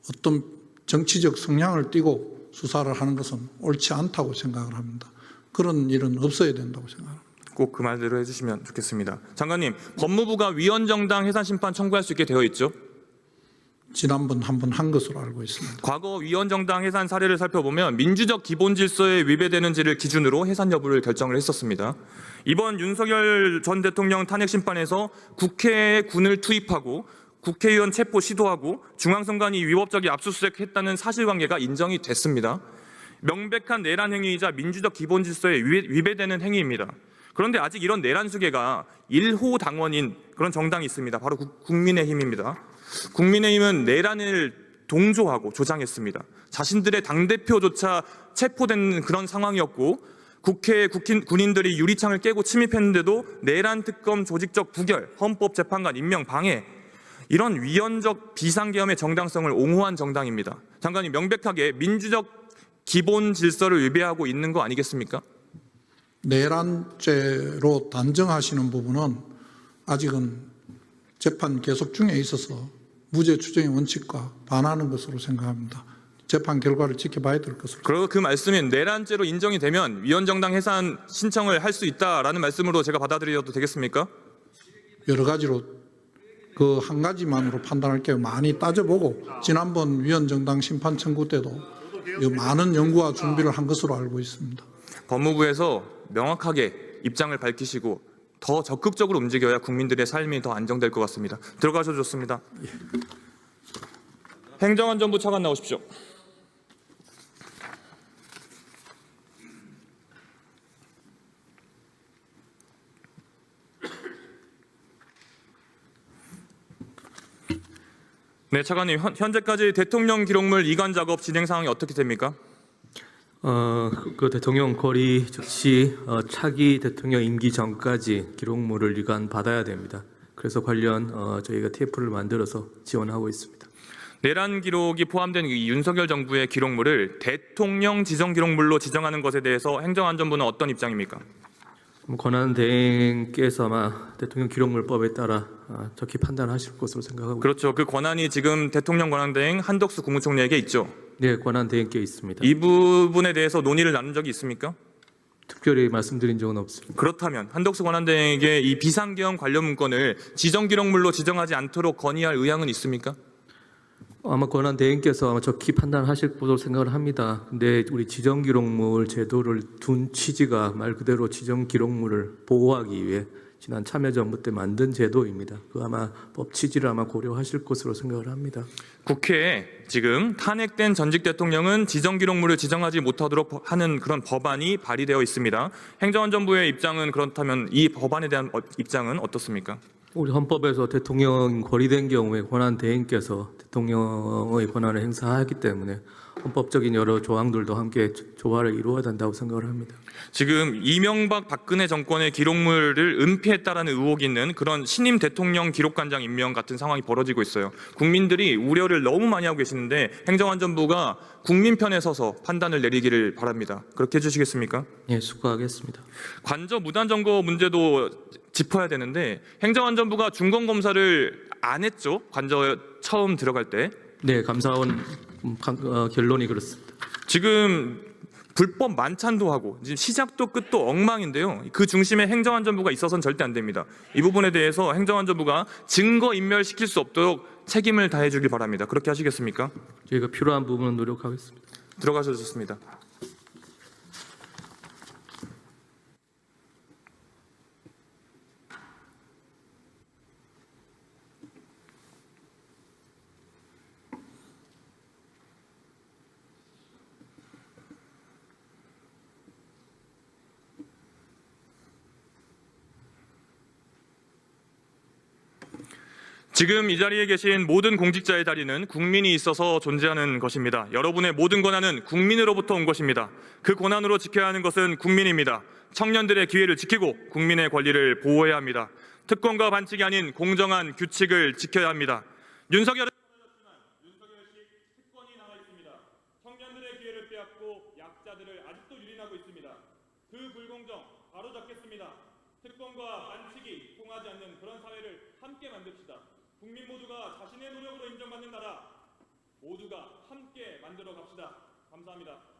Speaker 6: 어떤 정치적 성향을 띠고 수사를 하는 것은 옳지 않다고 생각을 합니다. 그런 일은 없어야 된다고 생각합니다.
Speaker 9: 꼭 그 말대로 해주시면 좋겠습니다. 장관님, 법무부가 위헌정당 해산심판 청구할 수 있게 되어 있죠?
Speaker 6: 지난번 한 번 한 것으로 알고 있습니다.
Speaker 9: 과거 위헌정당 해산 사례를 살펴보면 민주적 기본 질서에 위배되는지를 기준으로 해산 여부를 결정을 했었습니다. 이번 윤석열 전 대통령 탄핵 심판에서 국회에 군을 투입하고 국회의원 체포 시도하고 중앙선관위 위법적인 압수수색했다는 사실관계가 인정이 됐습니다. 명백한 내란 행위이자 민주적 기본 질서에 위배되는 행위입니다. 그런데 아직 이런 내란 수괴가 1호 당원인 그런 정당이 있습니다. 바로 국민의힘입니다. 국민의힘은 내란을 동조하고 조장했습니다. 자신들의 당대표조차 체포된 그런 상황이었고 국회에 군인들이 유리창을 깨고 침입했는데도 내란 특검 조직적 부결, 헌법재판관 임명 방해 이런 위헌적 비상계엄의 정당성을 옹호한 정당입니다. 장관님, 명백하게 민주적 기본 질서를 위배하고 있는 거 아니겠습니까?
Speaker 6: 내란죄로 단정하시는 부분은 아직은 재판 계속 중에 있어서 무죄 추정의 원칙과 반하는 것으로 생각합니다. 재판 결과를 지켜봐야 될 것으로.
Speaker 9: 그리고 그 말씀은 내란죄로 인정이 되면 위헌정당 해산 신청을 할 수 있다라는 말씀으로 제가 받아들여도 되겠습니까?
Speaker 6: 여러 가지로 그 한 가지만으로 판단할 게 많이 따져보고 지난번 위헌정당 심판 청구 때도 많은 연구와 준비를 한 것으로 알고 있습니다.
Speaker 9: 법무부에서 명확하게 입장을 밝히시고 더 적극적으로 움직여야 국민들의 삶이 더 안정될 것 같습니다. 들어가셔도 좋습니다. 행정안전부 차관 나오십시오. 네, 차관님, 현재까지 대통령 기록물 이관 작업 진행 상황이 어떻게 됩니까?
Speaker 3: 그 대통령 거리 즉시 차기 대통령 임기 전까지 기록물을 이관 받아야 됩니다. 그래서 관련 저희가 TF를 만들어서 지원하고 있습니다.
Speaker 9: 내란 기록이 포함된 이 윤석열 정부의 기록물을 대통령 지정 기록물로 지정하는 것에 대해서 행정안전부는 어떤 입장입니까?
Speaker 3: 권한대행께서 아마 대통령 기록물법에 따라 적히 판단하실 것으로 생각하고
Speaker 9: 그렇죠. 그 권한이 지금 대통령 권한대행 한덕수 국무총리에게 있죠.
Speaker 3: 네, 권한대행께 있습니다.
Speaker 9: 이 부분에 대해서 논의를 나눈 적이 있습니까?
Speaker 3: 특별히 말씀드린 적은 없습니다.
Speaker 9: 그렇다면 한덕수 권한대행에게 이 비상계엄 관련 문건을 지정 기록물로 지정하지 않도록 건의할 의향은 있습니까?
Speaker 3: 아마 권한대행께서 아마 적히 판단하실 것으로 생각을 합니다. 근데 우리 지정기록물 제도를 둔 취지가 말 그대로 지정기록물을 보호하기 위해 지난 참여정부 때 만든 제도입니다. 그 아마 법 취지를 아마 고려하실 것으로 생각을 합니다.
Speaker 9: 국회에 지금 탄핵된 전직 대통령은 지정 기록물을 지정하지 못하도록 하는 그런 법안이 발의되어 있습니다. 행정안전부의 입장은 그렇다면 이 법안에 대한 입장은 어떻습니까?
Speaker 3: 우리 헌법에서 대통령 거리된 경우에 권한 대행께서 대통령의 권한을 행사하기 때문에 헌법적인 여러 조항들도 함께 조화를 이루어야 된다고 생각을 합니다.
Speaker 9: 지금 이명박 박근혜 정권의 기록물을 은폐했다라는 의혹이 있는 그런 신임 대통령 기록관장 임명 같은 상황이 벌어지고 있어요. 국민들이 우려를 너무 많이 하고 계시는데 행정안전부가 국민 편에 서서 판단을 내리기를 바랍니다. 그렇게 해주시겠습니까?
Speaker 3: 예, 수고하겠습니다.
Speaker 9: 관저 무단 점거 문제도 짚어야 되는데 행정안전부가 중검검사를 안 했죠. 관저 처음 들어갈 때.
Speaker 3: 네, 감사원 결론이 그렇습니다.
Speaker 9: 지금 불법 만찬도 하고 지금 시작도 끝도 엉망인데요. 그 중심에 행정안전부가 있어서는 절대 안 됩니다. 이 부분에 대해서 행정안전부가 증거 인멸시킬 수 없도록 책임을 다해 주길 바랍니다. 그렇게 하시겠습니까?
Speaker 3: 저희가 필요한 부분은 노력하겠습니다.
Speaker 9: 들어가셔도 좋습니다. 지금 이 자리에 계신 모든 공직자의 자리는 국민이 있어서 존재하는 것입니다. 여러분의 모든 권한은 국민으로부터 온 것입니다. 그 권한으로 지켜야 하는 것은 국민입니다. 청년들의 기회를 지키고 국민의 권리를 보호해야 합니다. 특권과 반칙이 아닌 공정한 규칙을 지켜야 합니다. 윤석열은 윤석열식 특권이 남아 있습니다. 청년들의 기회를 빼앗고 약자들을 아직도 유린하고 있습니다. 그 불공정 바로잡겠습니다. 특권과 반칙이 통하지 않는 그런 사회를 함께 만듭시다. 국민 모두가 자신의 노력으로 인정받는 나라 모두가 함께 만들어 갑시다. 감사합니다.